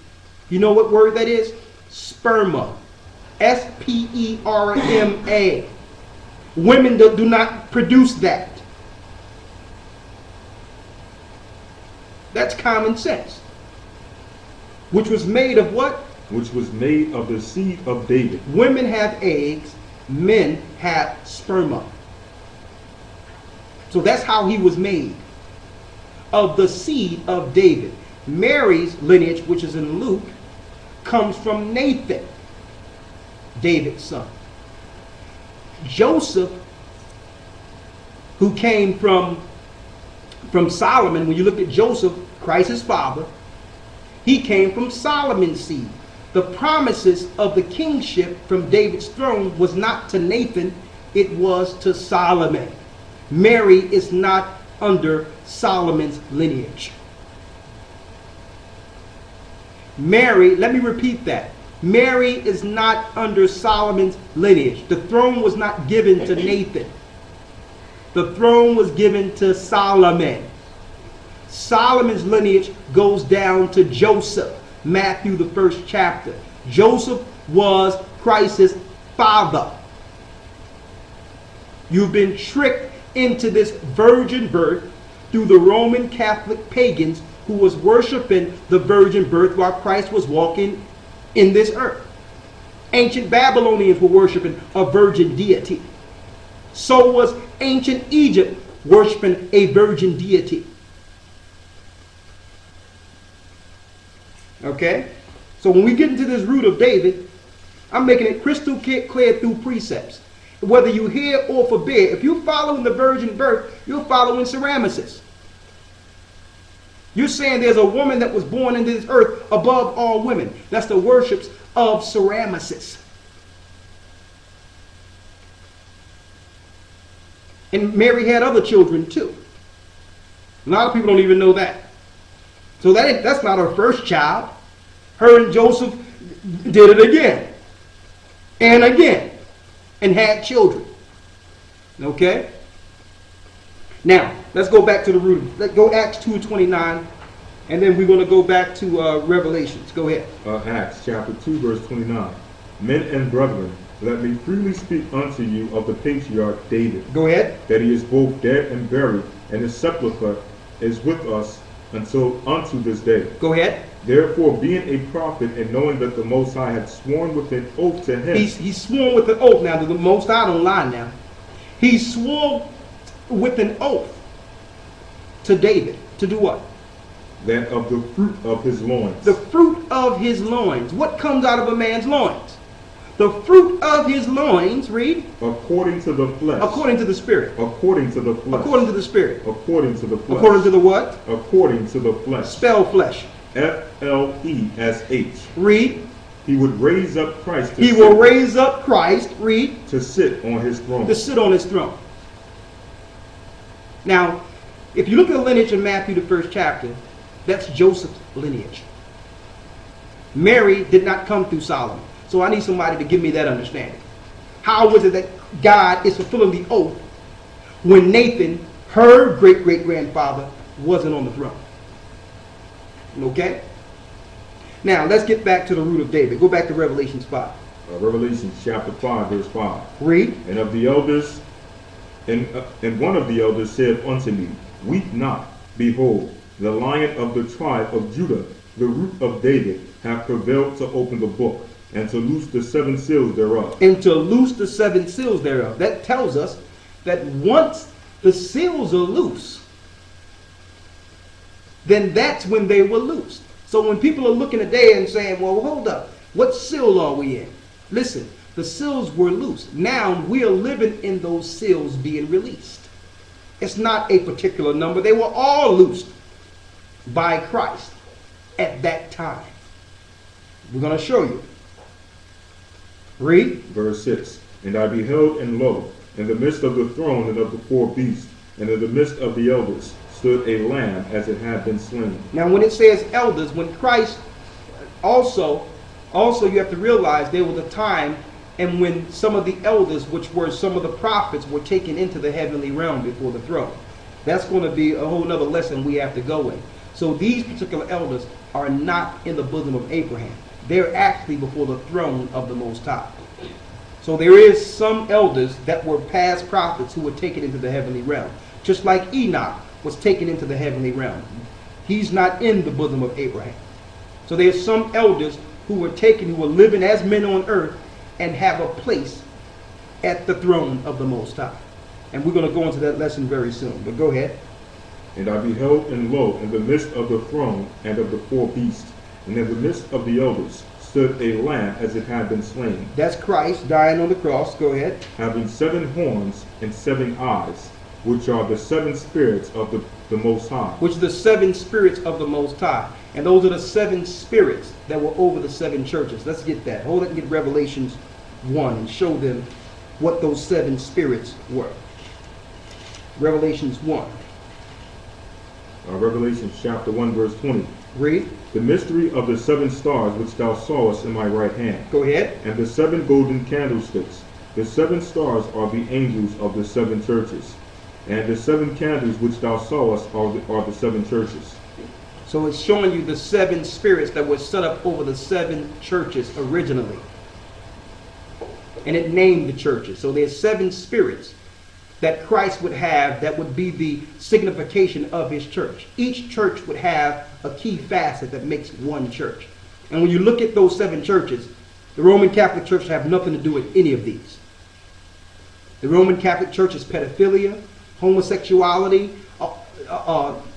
You know what word that is? Sperma. S-P-E-R-M-A. Women do not produce that. That's common sense. Which was made of what? Which was made of the seed of David. Women have eggs, men have sperma. So that's how he was made. Of the seed of David. Mary's lineage, which is in Luke, comes from Nathan, David's son. Joseph, who came from Solomon, when you look at Joseph, Christ's father, he came from Solomon's seed. The promises of the kingship from David's throne was not to Nathan, it was to Solomon. Mary is not under Solomon's lineage. Mary, let me repeat that. Mary is not under Solomon's lineage. The throne was not given to Nathan. The throne was given to Solomon. Solomon's lineage goes down to Joseph. Matthew, the 1st chapter. Joseph was Christ's father. You've been tricked into this virgin birth through the Roman Catholic pagans who was worshiping the virgin birth while Christ was walking in this earth. Ancient Babylonians were worshiping a virgin deity. So was ancient Egypt worshiping a virgin deity. Okay? So when we get into this root of David, I'm making it crystal clear through precepts. Whether you hear or forbid, if you're following the virgin birth, you're following Ceramesis. You're saying there's a woman that was born into this earth above all women. That's the worships of Ceramesis. And Mary had other children too. A lot of people don't even know that. So that's not her first child. Her and Joseph did it again and again and had children. Okay? Now, let's go back to the root. Let's go Acts 2:29, and then we're going to go back to Revelations. Go ahead. Acts chapter 2, verse 29. Men and brethren, let me freely speak unto you of the patriarch David. Go ahead. That he is both dead and buried, and his sepulchre is with us unto this day. Go ahead. Therefore, being a prophet, and knowing that the Most High had sworn with an oath to him. He's sworn with an oath. Now, the Most High don't lie now. He swore with an oath to David. To do what? That of the fruit of his loins. The fruit of his loins. What comes out of a man's loins? The fruit of his loins, read. According to the flesh. According to the spirit. According to the flesh. According to the spirit. According to the flesh. According to the what? According to the flesh. Spell flesh. FLESH. Read. He would raise up Christ. He will raise up Christ, read. To sit on his throne. To sit on his throne. Now, if you look at the lineage in Matthew, the first chapter, that's Joseph's lineage. Mary did not come through Solomon. So I need somebody to give me that understanding. How was it that God is fulfilling the oath when Nathan, her great-great-grandfather, wasn't on the throne? Okay? Now, let's get back to the root of David. Go back to Revelation 5. Revelation chapter 5, verse 5. Read. And of the elders, and one of the elders said unto me, Weep not, behold, the Lion of the tribe of Judah, the root of David, hath prevailed to open the book, and to loose the 7 seals thereof. And to loose the 7 seals thereof. That tells us that once the seals are loose, then that's when they were loosed. So when people are looking today and saying, well, hold up, what seal are we in? Listen, the seals were loose. Now we are living in those seals being released. It's not a particular number. They were all loosed by Christ at that time. We're going to show you. Read. Verse 6. And I beheld, and lo, in the midst of the throne and of the 4 beasts, and in the midst of the elders, stood a lamb as it had been slain. Now when it says elders, when Christ, also you have to realize there was a time and when some of the elders, which were some of the prophets, were taken into the heavenly realm before the throne. That's going to be a whole nother lesson we have to go in. So these particular elders are not in the bosom of Abraham. They're actually before the throne of the Most High. So there is some elders that were past prophets who were taken into the heavenly realm. Just like Enoch was taken into the heavenly realm. He's not in the bosom of Abraham. So there's some elders who were taken, who were living as men on earth and have a place at the throne of the Most High. And we're going to go into that lesson very soon. But go ahead. And I beheld, and lo, in the midst of the throne and of the 4 beasts, and in the midst of the elders, stood a lamb as it had been slain. That's Christ dying on the cross. Go ahead. Having 7 horns and 7 eyes, which are the 7 spirits of the Most High. Which are the 7 spirits of the Most High. And those are the 7 spirits that were over the 7 churches. Let's get that. Hold it and get Revelations 1 and show them what those 7 spirits were. Revelations 1. Revelation chapter 1, verse 20. Read. The mystery of the 7 stars which thou sawest in my right hand. Go ahead. And the 7 golden candlesticks. The 7 stars are the angels of the 7 churches. And the 7 candles which thou sawest are the 7 churches. So it's showing you the 7 spirits that were set up over the 7 churches originally. And it named the churches. So there's 7 spirits that Christ would have that would be the signification of his church. Each church would have a key facet that makes one church. And when you look at those 7 churches, the Roman Catholic Church have nothing to do with any of these. The Roman Catholic Church is pedophilia, homosexuality,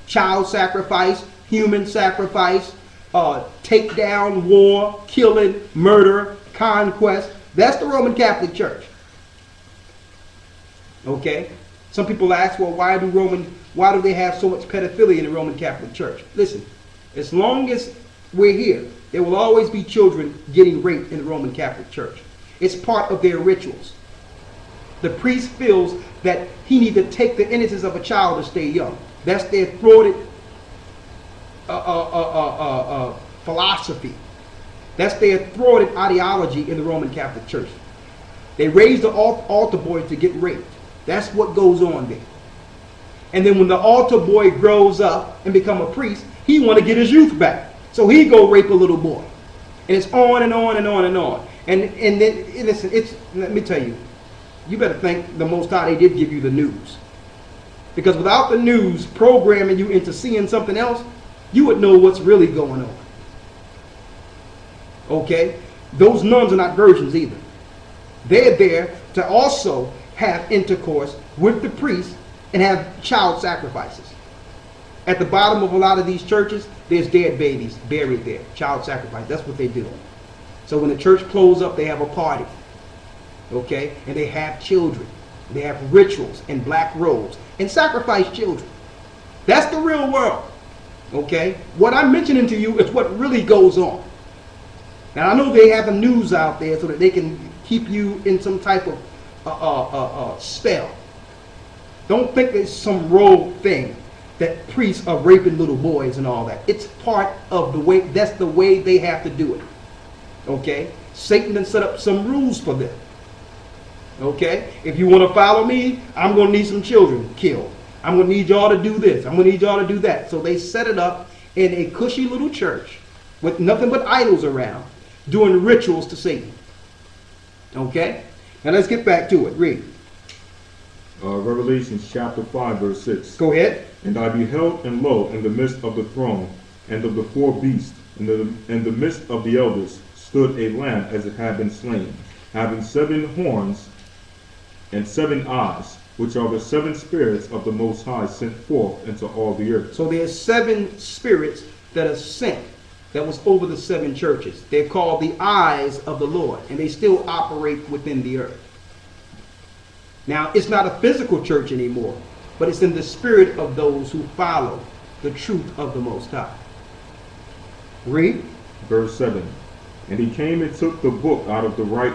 child sacrifice, human sacrifice, takedown, war, killing, murder, conquest. That's the Roman Catholic Church. Okay? Some people ask, well, why do they have so much pedophilia in the Roman Catholic Church? Listen, as long as we're here, there will always be children getting raped in the Roman Catholic Church. It's part of their rituals. The priest feels that he needs to take the innocence of a child to stay young. That's their thwarted philosophy. That's their thwarted ideology in the Roman Catholic Church. They raise the altar boys to get raped. That's what goes on there. And then when the altar boy grows up and become a priest, he want to get his youth back. So he go rape a little boy. And it's on and on and on and on. And then, listen, let me tell you, you better thank the Most High they did give you the news. Because without the news programming you into seeing something else, you would know what's really going on. Okay? Those nuns are not virgins either. They're there to also have intercourse with the priest and have child sacrifices. At the bottom of a lot of these churches, there's dead babies buried there. Child sacrifice. That's what they do. So when the church closes up, they have a party. Okay? And they have children. They have rituals and black robes and sacrifice children. That's the real world. Okay? What I'm mentioning to you is what really goes on. Now I know they have the news out there so that they can keep you in some type of spell. Don't think it's some rogue thing that priests are raping little boys and all that. It's part of the way, that's the way they have to do it. Okay? Satan done set up some rules for them. Okay? If you want to follow me, I'm going to need some children killed. I'm going to need y'all to do this. I'm going to need y'all to do that. So they set it up in a cushy little church with nothing but idols around, doing rituals to Satan. Okay? Now let's get back to it. Read. Revelation chapter 5, verse 6. Go ahead. And I beheld, and lo, in the midst of the throne, and of the four beasts, in the midst of the elders, stood a lamb as it had been slain, having 7 horns and 7 eyes, which are the 7 spirits of the Most High sent forth into all the earth. So there's 7 spirits that are sent that was over the 7 churches. They're called the eyes of the Lord, and they still operate within the earth. Now, it's not a physical church anymore, but it's in the spirit of those who follow the truth of the Most High. Read. Verse 7. And he came and took the book out of the right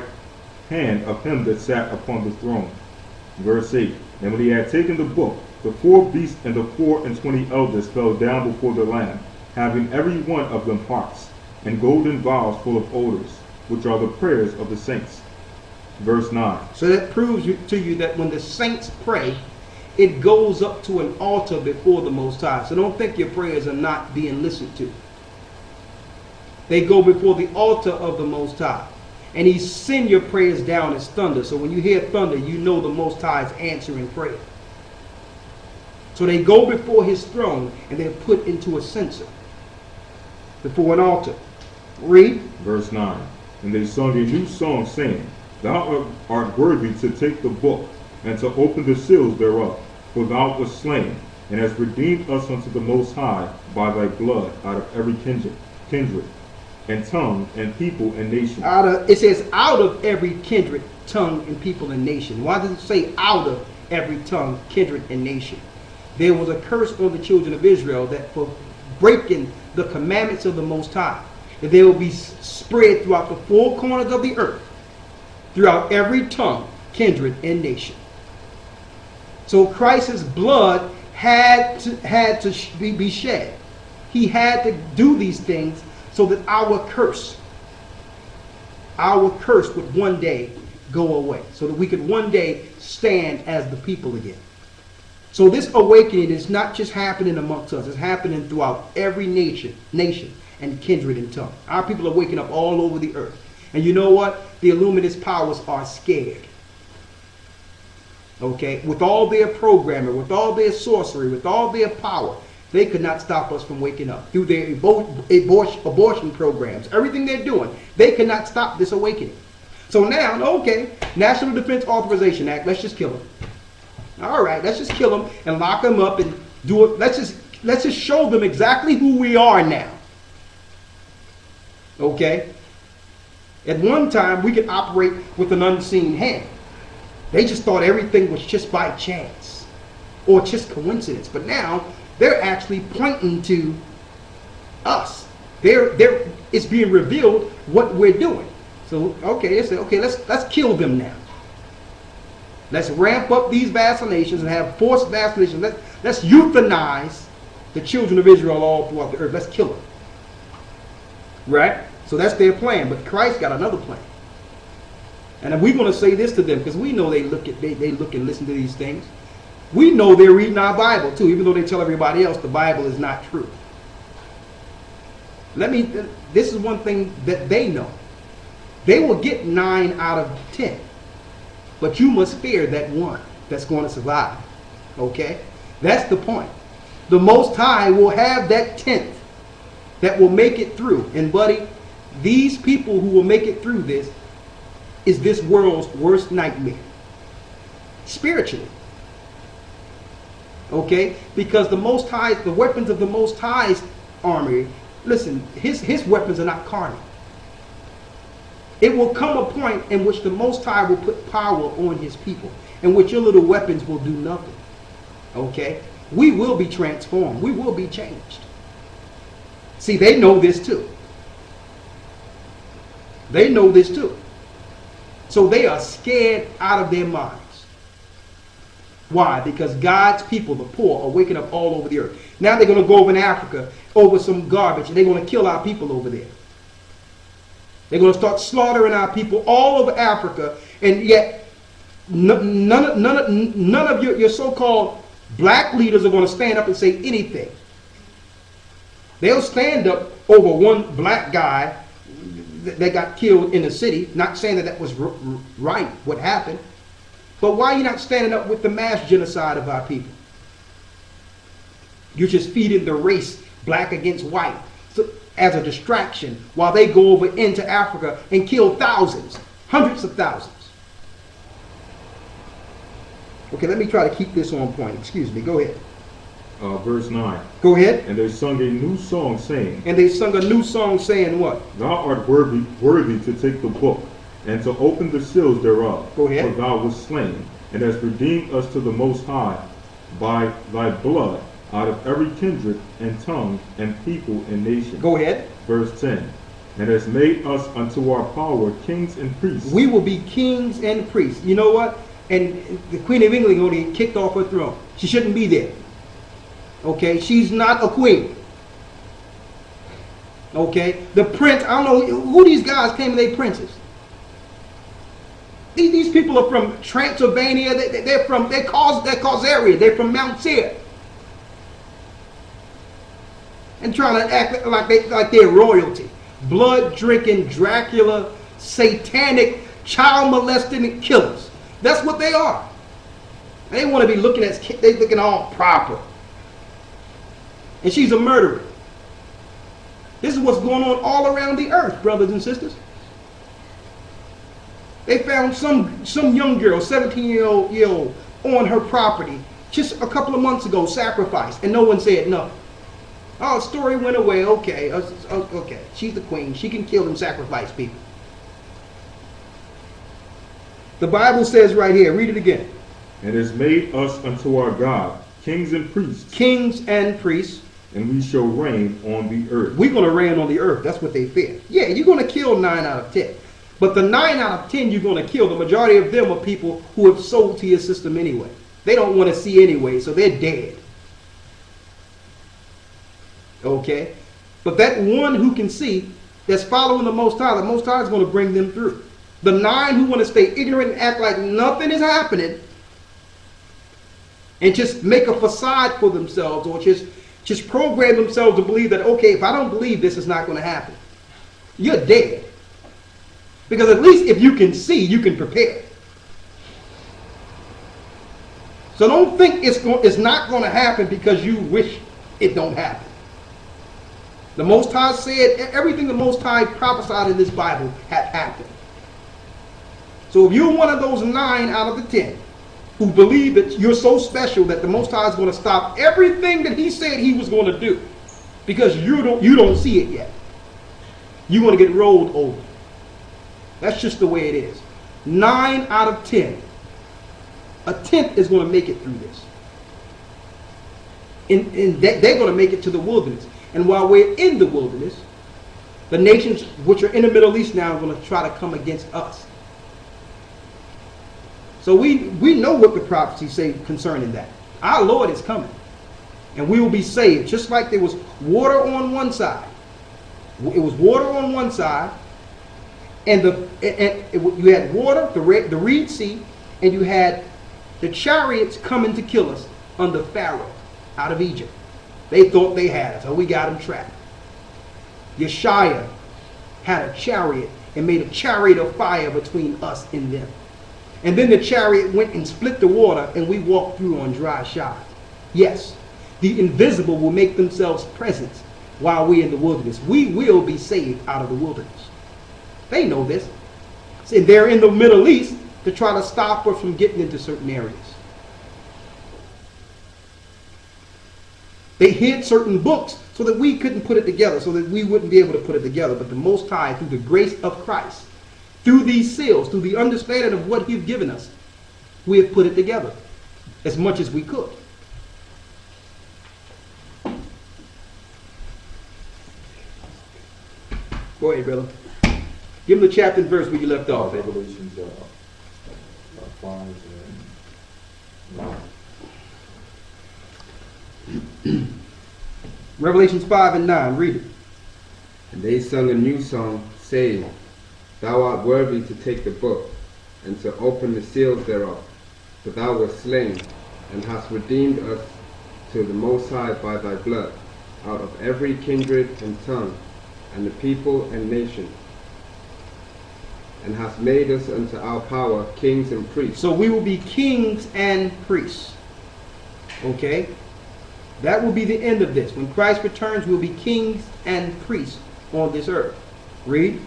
hand of him that sat upon the throne. Verse 8. And when he had taken the book, the 4 beasts and the 24 elders fell down before the Lamb, having every one of them harps, and golden vials full of odors, which are the prayers of the saints. Verse 9. So that proves to you that when the saints pray, it goes up to an altar before the Most High. So don't think your prayers are not being listened to. They go before the altar of the Most High. And he sends your prayers down as thunder. So when you hear thunder, you know the Most High is answering prayer. So they go before his throne and they're put into a censer before an altar. Read. Verse 9. And they sung a new song, saying, Thou art worthy to take the book, and to open the seals thereof. For thou wast slain, and hast redeemed us unto the Most High by thy blood out of every kindred, and tongue, and people, and nation. It says, out of every kindred, tongue, and people, and nation. Why does it say out of every tongue, kindred, and nation? There was a curse on the children of Israel that for breaking the commandments of the Most High, that they will be spread throughout the 4 corners of the earth, throughout every tongue, kindred, and nation. So Christ's blood had to be shed. He had to do these things so that our curse would one day go away, so that we could one day stand as the people again. So this awakening is not just happening amongst us, it's happening throughout every nation and kindred and tongue. Our people are waking up all over the earth. And you know what? The Illuminist powers are scared. Okay? With all their programming, with all their sorcery, with all their power, they could not stop us from waking up. Through their abortion programs, everything they're doing, they could not stop this awakening. So now, okay, National Defense Authorization Act, let's just kill them. All right, let's just kill them and lock them up and do it. Let's just show them exactly who we are now. Okay? At one time, we could operate with an unseen hand. They just thought everything was just by chance or just coincidence. But now, they're actually pointing to us. It's being revealed what we're doing. So, okay, they say, okay, let's kill them now. Let's ramp up these vaccinations and have forced vaccinations. Let's euthanize the children of Israel all throughout the earth. Let's kill them. Right? So that's their plan. But Christ got another plan. And we're going to say this to them because we know they look and listen to these things. We know they're reading our Bible too, even though they tell everybody else the Bible is not true. This is one thing that they know. They will get 9 out of 10. But you must fear that one that's going to survive. Okay? That's the point. The Most High will have that 10th that will make it through. And buddy, these people who will make it through this is this world's worst nightmare. Spiritually. Okay? Because the Most High, the weapons of the Most High's army, listen, his weapons are not carnal. It will come a point in which the Most High will put power on his people, in which your little weapons will do nothing. Okay? We will be transformed. We will be changed. See, they know this too. They know this too. So they are scared out of their minds. Why? Because God's people, the poor, are waking up all over the earth. Now they're going to go over in Africa over some garbage, and they're going to kill our people over there. They're going to start slaughtering our people all over Africa, and yet none of your so-called black leaders are going to stand up and say anything. They'll stand up over one black guy that got killed in the city, not saying that was right, what happened. But why are you not standing up with the mass genocide of our people? You're just feeding the race, black against white, as a distraction while they go over into Africa and kill thousands, hundreds of thousands. Okay, let me try to keep this on point. Excuse me, go ahead. Verse 9. Go ahead. And they sung a new song saying. And they sung a new song saying what? Thou art worthy to take the book and to open the seals thereof. Go ahead. For thou wast slain and hast redeemed us to the Most High by thy blood out of every kindred and tongue and people and nation. Go ahead. Verse 10. And has made us unto our power kings and priests. We will be kings and priests. You know what? And the Queen of England will get kicked off her throne. She shouldn't be there. Okay? She's not a queen. Okay? The prince, I don't know who these guys came and they princes. These people are from Transylvania. They're Khazarian. They're from Mount Seir. And trying to act like they're royalty. Blood-drinking, Dracula, satanic, child-molesting killers. That's what they are. They want to be looking all proper. And she's a murderer. This is what's going on all around the earth, brothers and sisters. They found some young girl, 17-year-old, on her property just a couple of months ago, sacrificed, and no one said no. Oh, story went away. Okay, okay. She's the queen. She can kill and sacrifice people. The Bible says right here, read it again. And has made us unto our God kings and priests. Kings and priests. And we shall reign on the earth. We're going to reign on the earth. That's what they fear. Yeah, you're going to kill 9 out of 10. But the 9 out of 10 you're going to kill, the majority of them are people who have sold to your system anyway. They don't want to see anyway, so they're dead. Okay? But that one who can see, that's following the Most High is going to bring them through. The 9 who want to stay ignorant and act like nothing is happening and just make a facade for themselves, or just program themselves to believe that, okay, if I don't believe this, it's not going to happen. You're dead. Because at least if you can see, you can prepare. So don't think it's not going to happen because you wish it don't happen. The Most High said everything the Most High prophesied in this Bible had happened. So if you're one of those 9 out of the 10 who believe that you're so special that the Most High is going to stop everything that he said he was going to do because you don't see it yet, you're going to get rolled over. That's just the way it is. 9 out of 10. A 10th is going to make it through this. And they're going to make it to the wilderness. And while we're in the wilderness, the nations which are in the Middle East now are going to try to come against us. So we know what the prophecies say concerning that. Our Lord is coming. And we will be saved. Just like there was water on one side. It was water on one side. And you had water, the Red Sea. And you had the chariots coming to kill us under Pharaoh out of Egypt. They thought they had us. So we got them trapped. YASHAYA had a chariot and made a chariot of fire between us and them. And then the chariot went and split the water, and we walked through on dry shod. Yes, the invisible will make themselves present while we're in the wilderness. We will be saved out of the wilderness. They know this. And they're in the Middle East to try to stop us from getting into certain areas. They hid certain books so that we couldn't put it together, so that we wouldn't be able to put it together. But the Most High, through the grace of Christ, through these seals, through the understanding of what He's given us, we have put it together as much as we could. Go ahead, brother. Give him the chapter and verse where you left off. Revelations 5 and 9. Revelations 5 and 9. Read it. And they sung a new song, saying, Thou art worthy to take the book, and to open the seals thereof. For thou wast slain, and hast redeemed us to the Most High by thy blood, out of every kindred and tongue, and the people and nation, and hast made us unto our power kings and priests. So we will be kings and priests. Okay? That will be the end of this. When Christ returns, we'll be kings and priests on this earth. Read.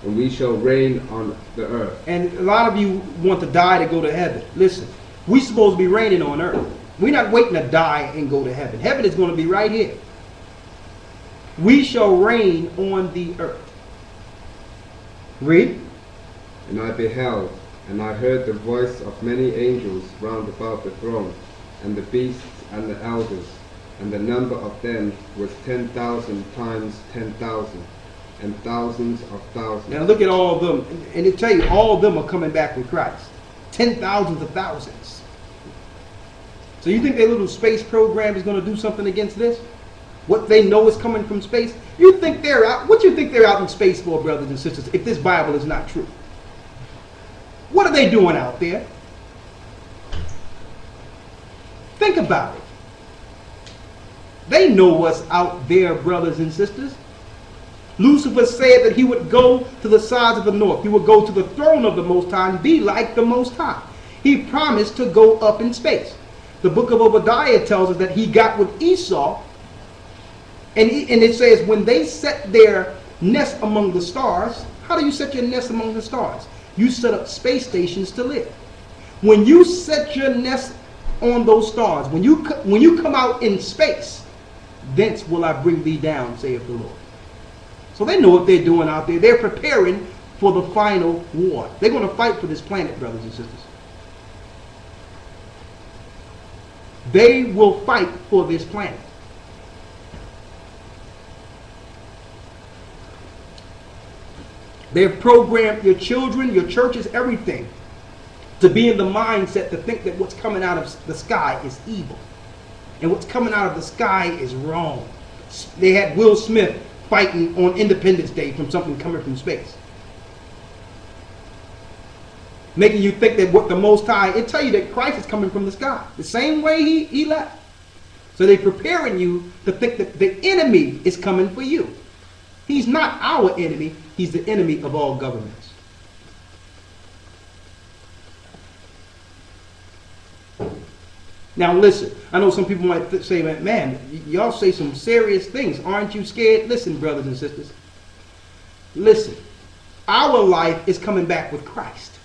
And we shall reign on the earth. And a lot of you want to die to go to heaven. Listen, we're supposed to be reigning on earth. We're not waiting to die and go to heaven. Heaven is going to be right here. We shall reign on the earth. Read. And I beheld, and I heard the voice of many angels round about the throne, and the beasts and the elders, and the number of them was 10,000 times 10,000, and thousands of thousands. Now look at all of them, and it tell you all of them are coming back with Christ. 10,000s of thousands. So you think their little space program is going to do something against this? What they know is coming from space? You think they're out? What you think they're out in space for, brothers and sisters, if this Bible is not true? What are they doing out there? Think about it. They know what's out there, brothers and sisters. Lucifer said that he would go to the sides of the north. He would go to the throne of the Most High and be like the Most High. He promised to go up in space. The book of Obadiah tells us that he got with Esau, and it says when they set their nest among the stars. How do you set your nest among the stars? You set up space stations to live. When you set your nest on those stars, when you come out in space, thence will I bring thee down, saith the Lord. So they know what they're doing out there. They're preparing for the final war. They're going to fight for this planet, brothers and sisters. They will fight for this planet. They've programmed your children, your churches, everything to be in the mindset to think that what's coming out of the sky is evil. And what's coming out of the sky is wrong. They had Will Smith fighting on Independence Day from something coming from space. Making you think that what the Most High, it tell you that Christ is coming from the sky. The same way he left. So they're preparing you to think that the enemy is coming for you. He's not our enemy. He's the enemy of all governments. Now listen, I know some people might say, man, y'all say some serious things. Aren't you scared? Listen, brothers and sisters. Listen, our life is coming back with Christ.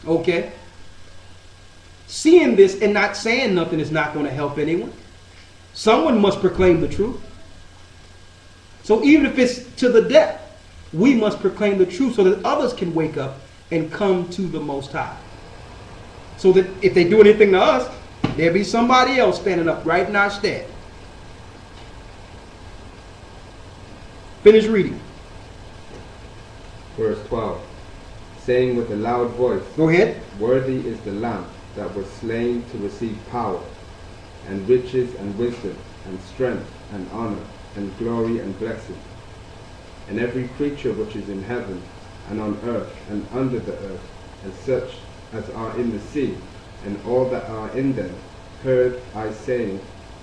Okay? Seeing this and not saying nothing is not going to help anyone. Someone must proclaim the truth. So even if it's to the death, we must proclaim the truth so that others can wake up and come to the Most High. So that if they do anything to us, there'll be somebody else standing up right in our stead. Finish reading. Verse 12. saying with a loud voice, Go ahead. Worthy is the Lamb that was slain to receive power, and riches and wisdom, and strength and honor, and glory and blessing. And every creature which is in heaven, and on earth, and under the earth, and such as are in the sea, and all that are in them, heard I saying,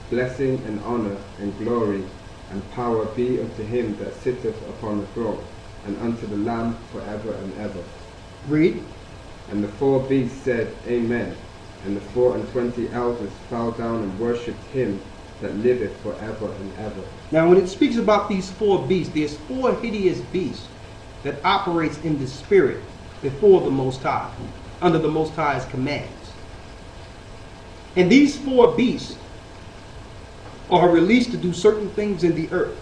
Blessing and honor and glory and power be unto him that sitteth upon the throne, and unto the Lamb forever and ever. Read. And the 4 beasts said, Amen. And the 24 elders fell down and worshipped him that liveth forever and ever. Now when it speaks about these 4 beasts, there's 4 hideous beasts that operates in the spirit before the Most High, under the Most High's commands. And these 4 beasts are released to do certain things in the earth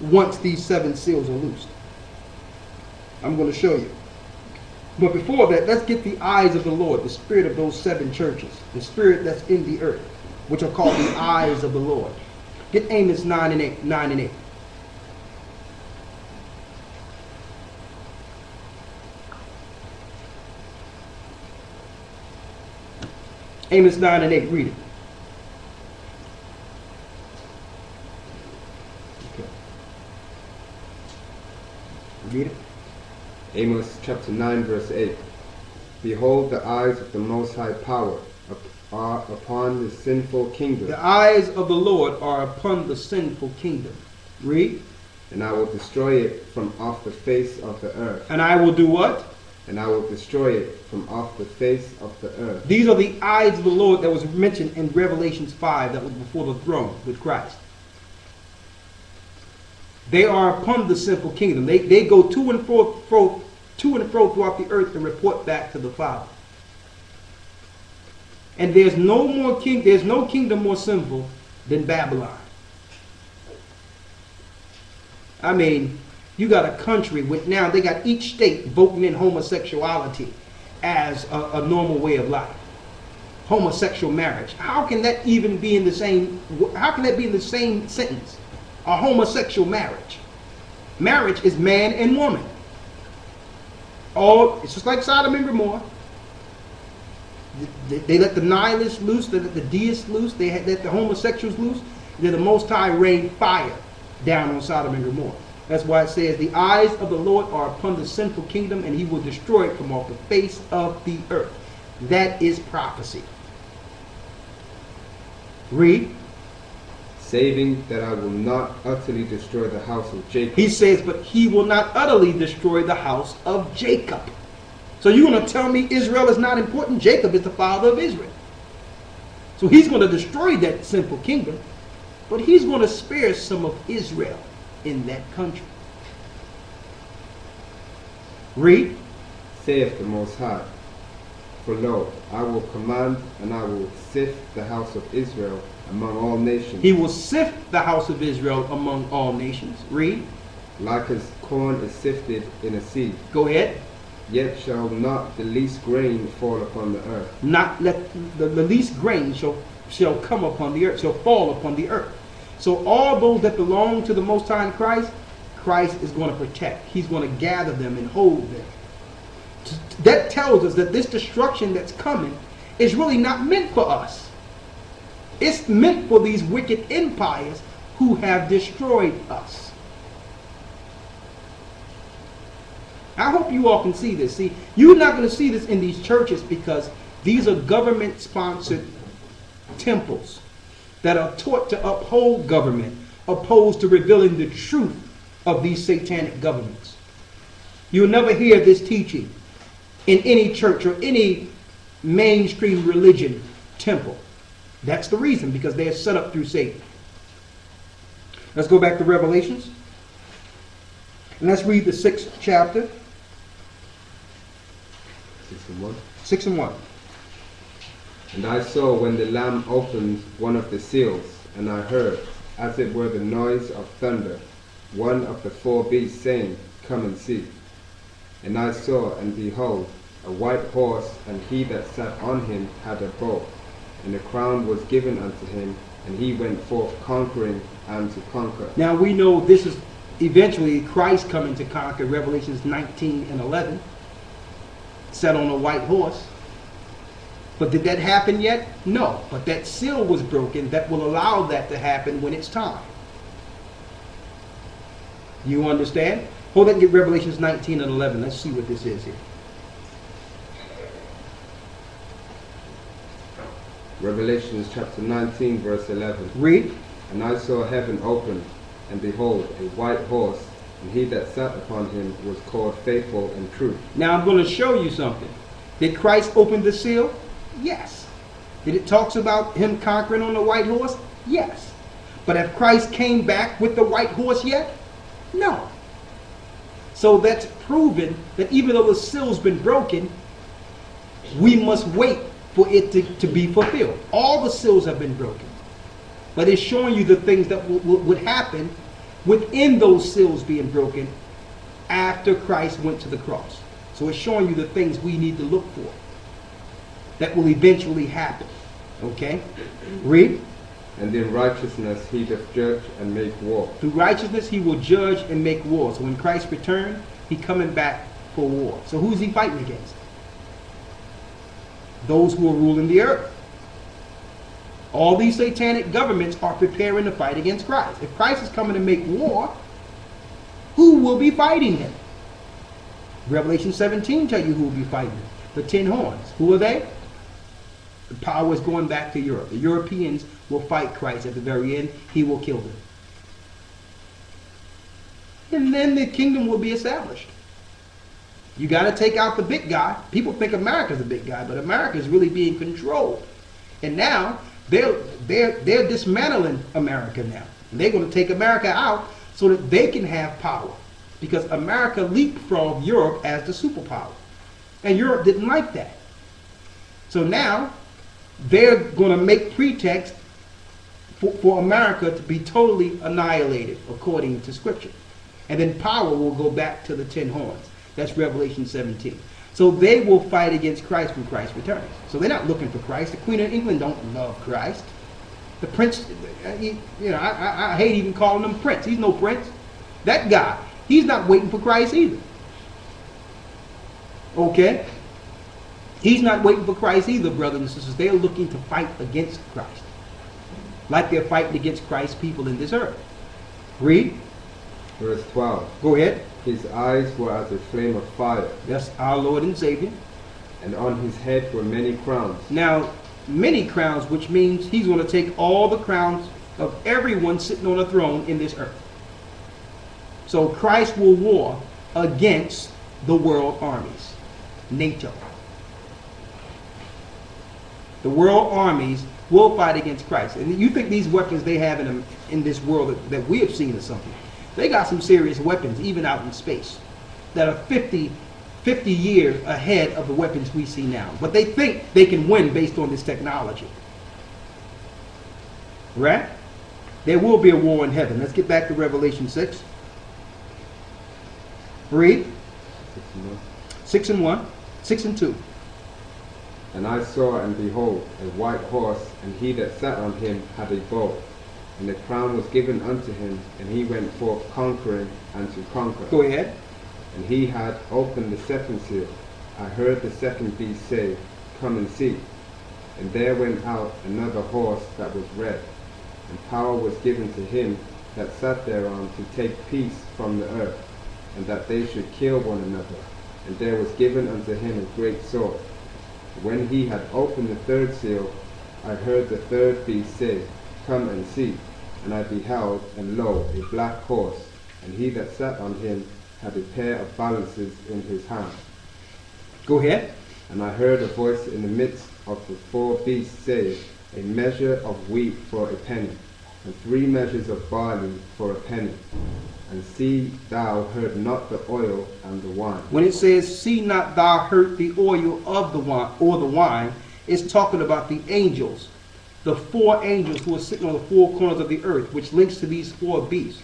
once these 7 seals are loosed. I'm going to show you. But before that, let's get the eyes of the Lord, the spirit of those 7 churches, the spirit that's in the earth, which are called the eyes of the Lord. Get Amos 9 and 8. 9 and 8. Amos 9 and 8, read it. Okay. Read it. Amos chapter 9 verse 8. Behold, the eyes of the Most High Power are upon the sinful kingdom. The eyes of the Lord are upon the sinful kingdom. Read. And I will destroy it from off the face of the earth. And I will do what? And I will destroy it from off the face of the earth. These are the eyes of the Lord that was mentioned in Revelations 5 that was before the throne with Christ. They are upon the sinful kingdom. They go to and fro throughout the earth and report back to the Father. And there's no kingdom more sinful than Babylon. I mean, you got a country with now they got each state voting in homosexuality as a normal way of life. Homosexual marriage. How can that even be in the same? How can that be in the same sentence? A homosexual marriage. Marriage is man and woman. It's just like Sodom and Gomorrah. They let the nihilists loose, they let the deists loose, they let the homosexuals loose. Then the Most High rained fire down on Sodom and Gomorrah. That's why it says, the eyes of the Lord are upon the sinful kingdom, and he will destroy it from off the face of the earth. That is prophecy. Read. Saving that I will not utterly destroy the house of Jacob. He says, but he will not utterly destroy the house of Jacob. So you're going to tell me Israel is not important? Jacob is the father of Israel. So he's going to destroy that sinful kingdom, but he's going to spare some of Israel in that country. Read. Saith the Most High, for lo, I will command and I will sift the house of Israel among all nations. He will sift the house of Israel among all nations. Read. Like as corn is sifted in a sieve. Go ahead. Yet shall not the least grain fall upon the earth. Not let the least grain shall come upon the earth, shall fall upon the earth. So all those that belong to the Most High in Christ, Christ is going to protect. He's going to gather them and hold them. That tells us that this destruction that's coming is really not meant for us. It's meant for these wicked empires who have destroyed us. I hope you all can see this. See, you're not going to see this in these churches because these are government-sponsored temples that are taught to uphold government, opposed to revealing the truth of these satanic governments. You'll never hear this teaching in any church or any mainstream religion temple. That's the reason, because they are set up through Satan. Let's go back to Revelations. And let's read the 6th chapter. 6 and 1. 6 and 1. And I saw when the Lamb opened one of the seals, and I heard, as it were the noise of thunder, one of the 4 beasts saying, Come and see. And I saw, and behold, a white horse, and he that sat on him had a bow, and a crown was given unto him, and he went forth conquering and to conquer. Now we know this is eventually Christ coming to conquer, Revelations 19 and 11, sat on a white horse. But did that happen yet? No. But that seal was broken that will allow that to happen when it's time. You understand? Hold that and get Revelations 19 and 11. Let's see what this is here. Revelations chapter 19, verse 11. Read. And I saw heaven opened, and behold, a white horse, and he that sat upon him was called Faithful and True. Now I'm going to show you something. Did Christ open the seal? Yes. Did it talks about him conquering on the white horse? Yes. But have Christ came back with the white horse yet? No. So that's proven that even though the seal's been broken, we must wait for it to be fulfilled. All the seals have been broken. But it's showing you the things that would happen within those seals being broken after Christ went to the cross. So it's showing you the things we need to look for that will eventually happen. Okay? Read. And in righteousness he doth judge and make war. Through righteousness he will judge and make war. So when Christ returns, he coming back for war. So who's he fighting against? Those who are ruling the earth. All these satanic governments are preparing to fight against Christ. If Christ is coming to make war, who will be fighting him? Revelation 17 tell you who will be fighting him. The 10 horns. Who are they? The power is going back to Europe. The Europeans will fight Christ at the very end. He will kill them. And then the kingdom will be established. You got to take out the big guy. People think America's the big guy, but America is really being controlled. And now they're dismantling America now. And they're going to take America out so that they can have power. Because America leapfrogged Europe as the superpower. And Europe didn't like that. So now they're going to make pretext for America to be totally annihilated according to Scripture. And then power will go back to the 10 horns. That's Revelation 17. So they will fight against Christ when Christ returns. So they're not looking for Christ. The Queen of England don't love Christ. The prince, I hate even calling him prince. He's no prince. That guy, he's not waiting for Christ either. Okay? He's not waiting for Christ either, brothers and sisters. They're looking to fight against Christ. Like they're fighting against Christ's people in this earth. Read. Verse 12. Go ahead. His eyes were as a flame of fire. That's our Lord and Savior. And on his head were many crowns. Now, many crowns, which means he's going to take all the crowns of everyone sitting on a throne in this earth. So Christ will war against the world armies. NATO. The world armies will fight against Christ. And you think these weapons they have in this world that we have seen or something. They got some serious weapons, even out in space, that are 50 years ahead of the weapons we see now. But they think they can win based on this technology. Right? There will be a war in heaven. Let's get back to Revelation 6. Read. 6 and 1. 6 and 2. And I saw, and behold, a white horse, and he that sat on him had a bow. And the crown was given unto him, and he went forth conquering and to conquer. Go ahead. And he had opened the second seal. I heard the second beast say, Come and see. And there went out another horse that was red, and power was given to him that sat thereon to take peace from the earth, and that they should kill one another. And there was given unto him a great sword. When he had opened the third seal, I heard the third beast say, Come and see. And I beheld, and lo, a black horse, and he that sat on him had a pair of balances in his hand. Go ahead. And I heard a voice in the midst of the four beasts say, A measure of wheat for a penny, and 3 measures of barley for a penny. And see thou hurt not the oil and the wine. When it says, see not thou hurt the oil of the wine, or the wine, it's talking about the angels. The 4 angels who are sitting on the 4 corners of the earth, which links to these 4 beasts,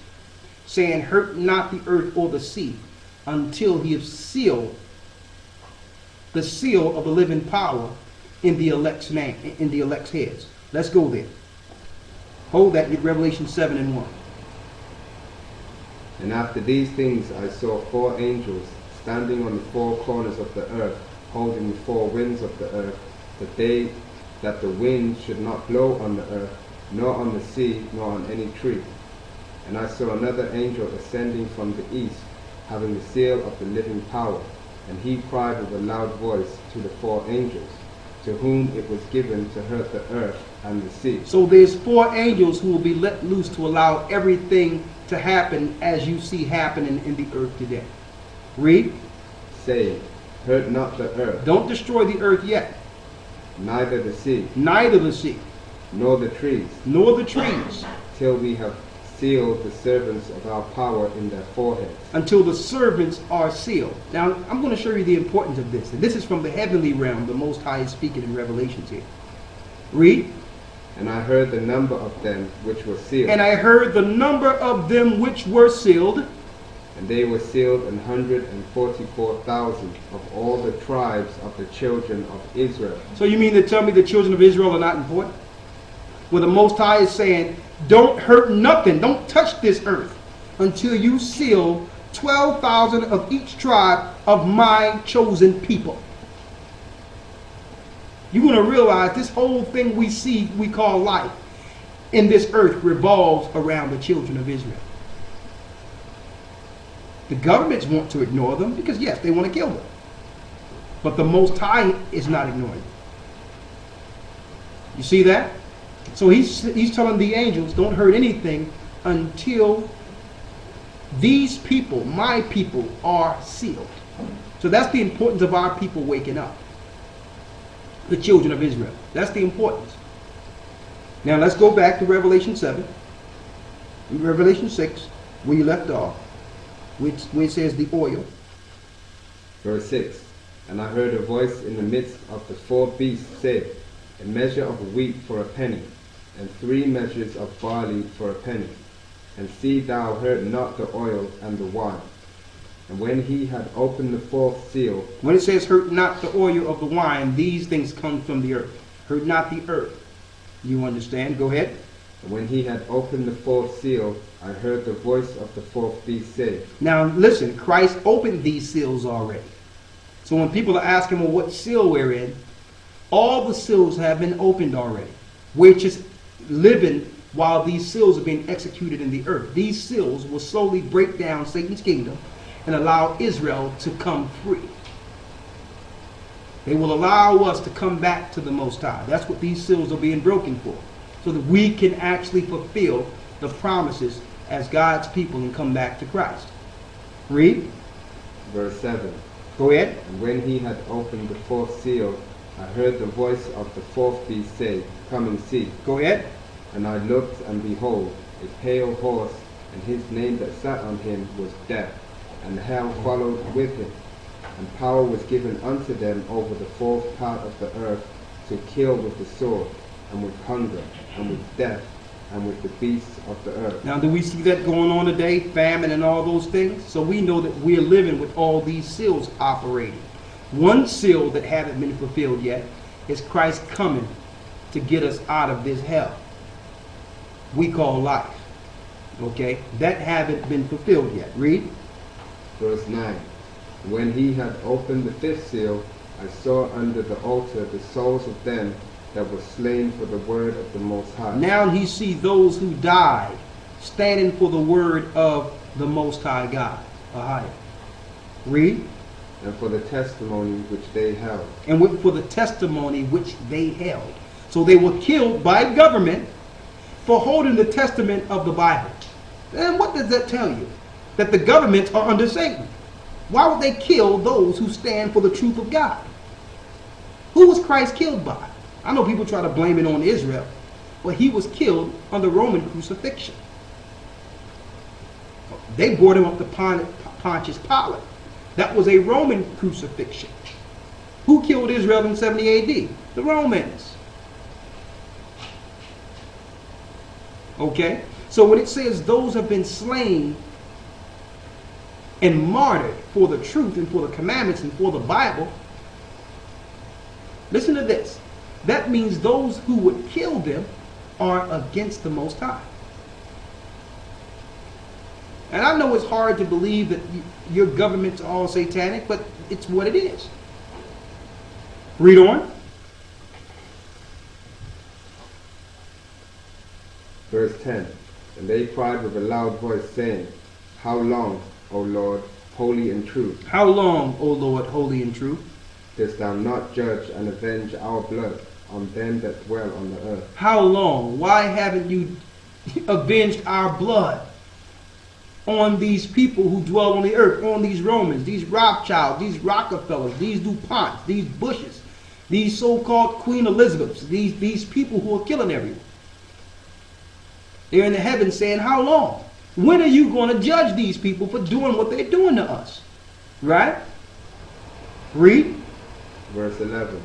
saying, hurt not the earth or the sea, until he have sealed the seal of the living power in the elect's name, in the elect's heads. Let's go there. Hold that, get Revelation 7 and 1. And after these things I saw 4 angels standing on the 4 corners of the earth, holding the 4 winds of the earth, that the wind should not blow on the earth, nor on the sea, nor on any tree. And I saw another angel ascending from the east, having the seal of the living power. And he cried with a loud voice to the 4 angels, to whom it was given to hurt the earth and the sea. So there's 4 angels who will be let loose to allow everything to happen as you see happening in the earth today. Read. Saying, hurt not the earth, Don't destroy the earth yet, neither the sea, neither the sea, nor the trees, nor the trees, till we have sealed the servants of our power in their foreheads. until the servants are sealed. Now, I'm going to show you the importance of this. And this is from the heavenly realm, the Most High is speaking in Revelations here. Read. And I heard the number of them which were sealed. And I heard the number of them which were sealed. And they were sealed 144,000 of all the tribes of the children of Israel. So you mean to tell me the children of Israel are not important? Well, the Most High is saying, don't hurt nothing. Don't touch this earth until you seal 12,000 of each tribe of my chosen people. You're going to realize this whole thing we see, we call life, in this earth revolves around the children of Israel. The governments want to ignore them because, yes, they want to kill them. But the Most High is not ignoring them. You see that? So he's telling the angels, don't hurt anything until these people, my people, are sealed. So that's the importance of our people waking up. The children of Israel. That's the importance. Now let's go back to Revelation 7. Revelation 6, where you left off, where it says the oil. Verse 6. And I heard a voice in the midst of the 4 beasts say, a measure of wheat for a penny, and 3 measures of barley for a penny. And see thou hurt not the oil and the wine. And when he had opened the 4th seal, when it says hurt not the oil of the wine, these things come from the earth. Hurt not the earth. You understand? Go ahead. and when he had opened the 4th seal, I heard the voice of the 4th beast say. Now listen, Christ opened these seals already. So when people are asking, well, what seal we're in, all the seals have been opened already. We're just living while these seals are being executed in the earth. These seals will slowly break down Satan's kingdom and allow Israel to come free. They will allow us to come back to the Most High. That's what these seals are being broken for. So that we can actually fulfill the promises as God's people and come back to Christ. Read. Verse 7. Go ahead. And when he had opened the 4th seal, I heard the voice of the 4th beast say, Come and see. Go ahead. And I looked, and behold, a pale horse, and his name that sat on him was Death, and hell followed with him. And power was given unto them over the 4th part of the earth to kill with the sword, and with hunger, and with death, and with the beasts of the earth. Now, do we see that going on today? Famine and all those things? So we know that we're living with all these seals operating. One seal that haven't been fulfilled yet is Christ coming to get us out of this hell we call life. Okay? That haven't been fulfilled yet. Read. Verse 9. When he had opened the 5th seal, I saw under the altar the souls of them that were slain for the word of the Most High. Now he see those who died standing for the word of the Most High God. AHAYAH. Read. And for the testimony which they held. And for the testimony which they held. So they were killed by government for holding the testament of the Bible. And what does that tell you? That the governments are under Satan. Why would they kill those who stand for the truth of God? Who was Christ killed by? I know people try to blame it on Israel, but he was killed under Roman crucifixion. They brought him up to Pontius Pilate. That was a Roman crucifixion. Who killed Israel in 70 AD? The Romans. Okay? So when it says those have been slain and martyred for the truth and for the commandments and for the Bible, listen to this. That means those who would kill them are against the Most High. And I know it's hard to believe that your government's all satanic, but it's what it is. Read on. Verse 10. And they cried with a loud voice, saying, How long, O Lord, holy and true, How long, O Lord, holy and true? dost thou not judge and avenge our blood on them that dwell on the earth? How long? Why haven't you avenged our blood on these people who dwell on the earth, on these Romans, these Rothschilds, these Rockefellers, these DuPonts, these Bushes, these so-called Queen Elizabeths, these people who are killing everyone? They're in the heavens saying, how long? When are you going to judge these people for doing what they're doing to us? Right? Read. Verse 11.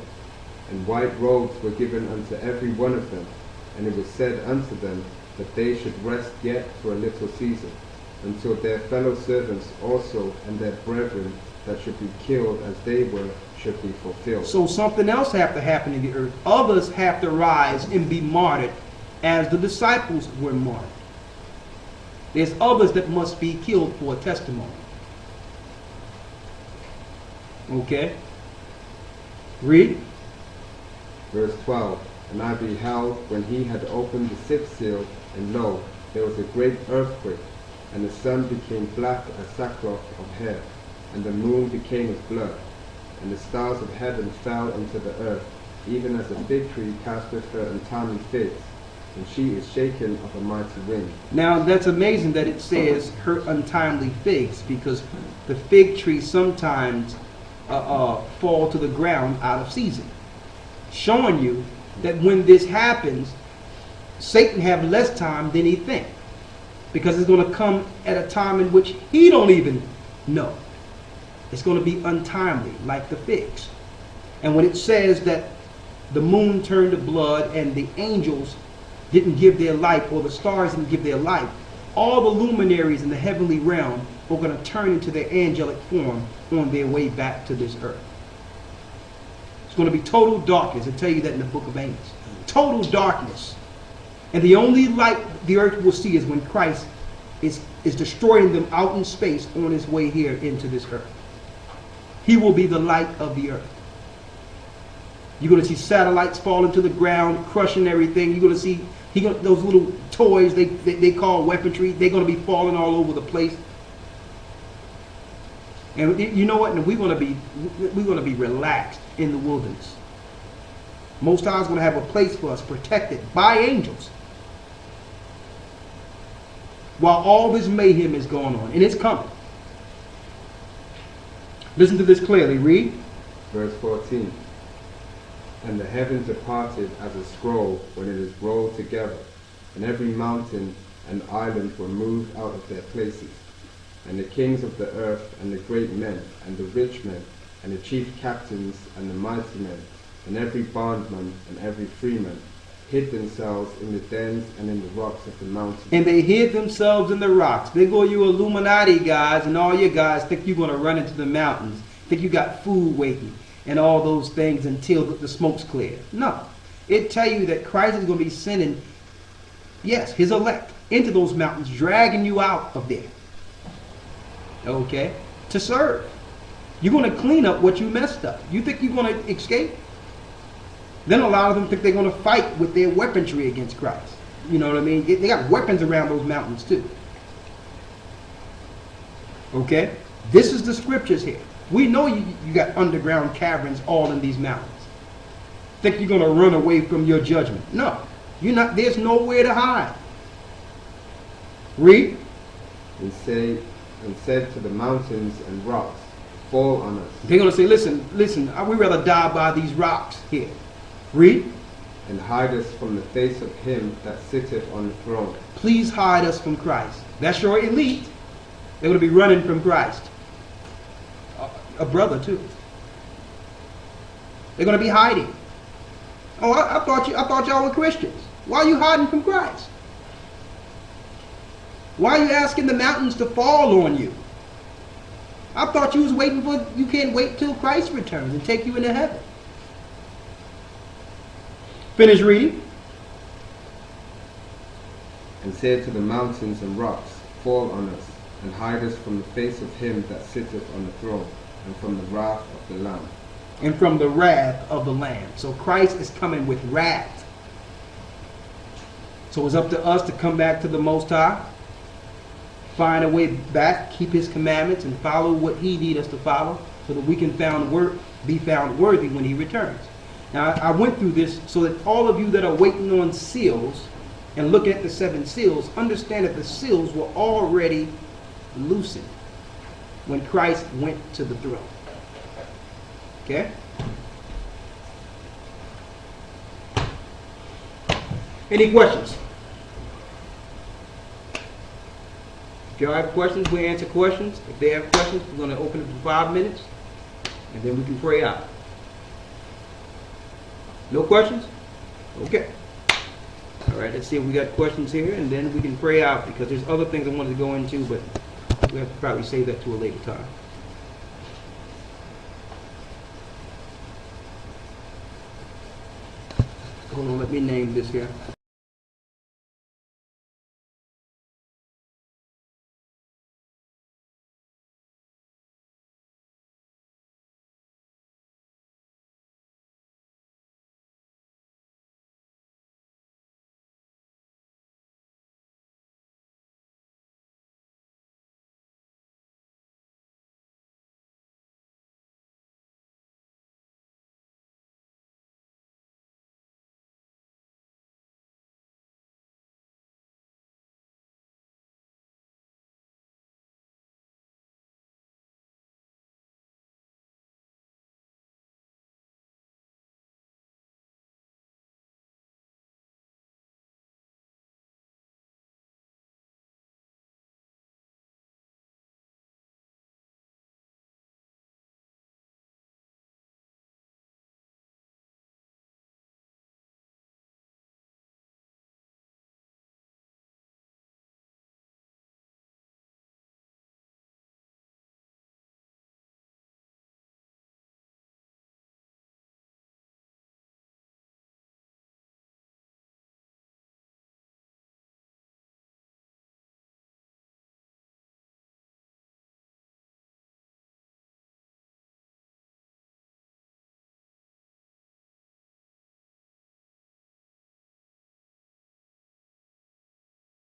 And white robes were given unto every one of them, and it was said unto them that they should rest yet for a little season, until their fellow servants also and their brethren that should be killed as they were should be fulfilled. So something else have to happen in the earth. Others have to rise and be martyred as the disciples were martyred. There's others that must be killed for a testimony. Okay? Read. Verse 12. And I beheld when he had opened the sixth seal, and lo, there was a great earthquake, and the sun became black as sackcloth of hair, and the moon became as blood, and the stars of heaven fell into the earth, even as a fig tree casteth her untimely figs, and she is shaken of a mighty wind. Now that's amazing that it says her untimely figs, because the fig tree sometimes fall to the ground out of season, showing you that when this happens, Satan have less time than he think, because it's going to come at a time in which he don't even know. It's going to be untimely, like the figs. And when it says that the moon turned to blood and the angels didn't give their light, or the stars didn't give their light, all the luminaries in the heavenly realm were going to turn into their angelic form on their way back to this earth. It's going to be total darkness. I tell you that in the book of Amos. Total darkness. And the only light the earth will see is when Christ is destroying them out in space on his way here into this earth. He will be the light of the earth. You're going to see satellites falling to the ground, crushing everything. You're going to see those little toys they call weaponry. They're going to be falling all over the place. And you know what? And we're going to be relaxed in the wilderness. Most High is going to have a place for us protected by angels, while all this mayhem is going on, and it's coming. Listen to this clearly. Read. Verse 14. And the heavens departed as a scroll when it is rolled together, and every mountain and island were moved out of their places. And the kings of the earth, and the great men, and the rich men, and the chief captains, and the mighty men, and every bondman, and every freeman, hid themselves in the dens and in the rocks of the mountains. And they hid themselves in the rocks. There go you Illuminati guys, and all you guys think you're going to run into the mountains, think you got food waiting, and all those things until the smoke's clear. No. It tell you that Christ is going to be sending, yes, his elect into those mountains, dragging you out of there. Okay? To serve. You're going to clean up what you messed up. You think you're going to escape? Then a lot of them think they're going to fight with their weaponry against Christ. You know what I mean? They got weapons around those mountains too. Okay? This is the scriptures here. We know you got underground caverns all in these mountains. Think you're going to run away from your judgment. No. You're not. There's nowhere to hide. Read. And said to the mountains and rocks, fall on us. They're going to say, listen, we'd rather die by these rocks here. Read. And hide us from the face of him that sitteth on the throne. Please hide us from Christ. That's your elite. They're going to be running from Christ. A brother too. They're going to be hiding. Oh, I thought y'all were Christians. Why are you hiding from Christ? Why are you asking the mountains to fall on you? I thought you was waiting for, you can't wait till Christ returns and take you into heaven. Finish reading. And said to the mountains and rocks, fall on us, and hide us from the face of him that sitteth on the throne, and from the wrath of the Lamb. And from the wrath of the Lamb. So Christ is coming with wrath. So it's up to us to come back to the Most High, find a way back, keep his commandments, and follow what he needs us to follow, so that we can be found worthy when he returns. Now, I went through this so that all of you that are waiting on seals and looking at the 7 seals, understand that the seals were already loosened when Christ went to the throne. Okay? Any questions? If y'all have questions, we answer questions. If they have questions, we're going to open it for 5 minutes, and then we can pray out. No questions? Okay. All right, let's see if we got questions here, and then we can pray out, because there's other things I wanted to go into, but we have to probably save that to a later time. Hold on, let me name this here.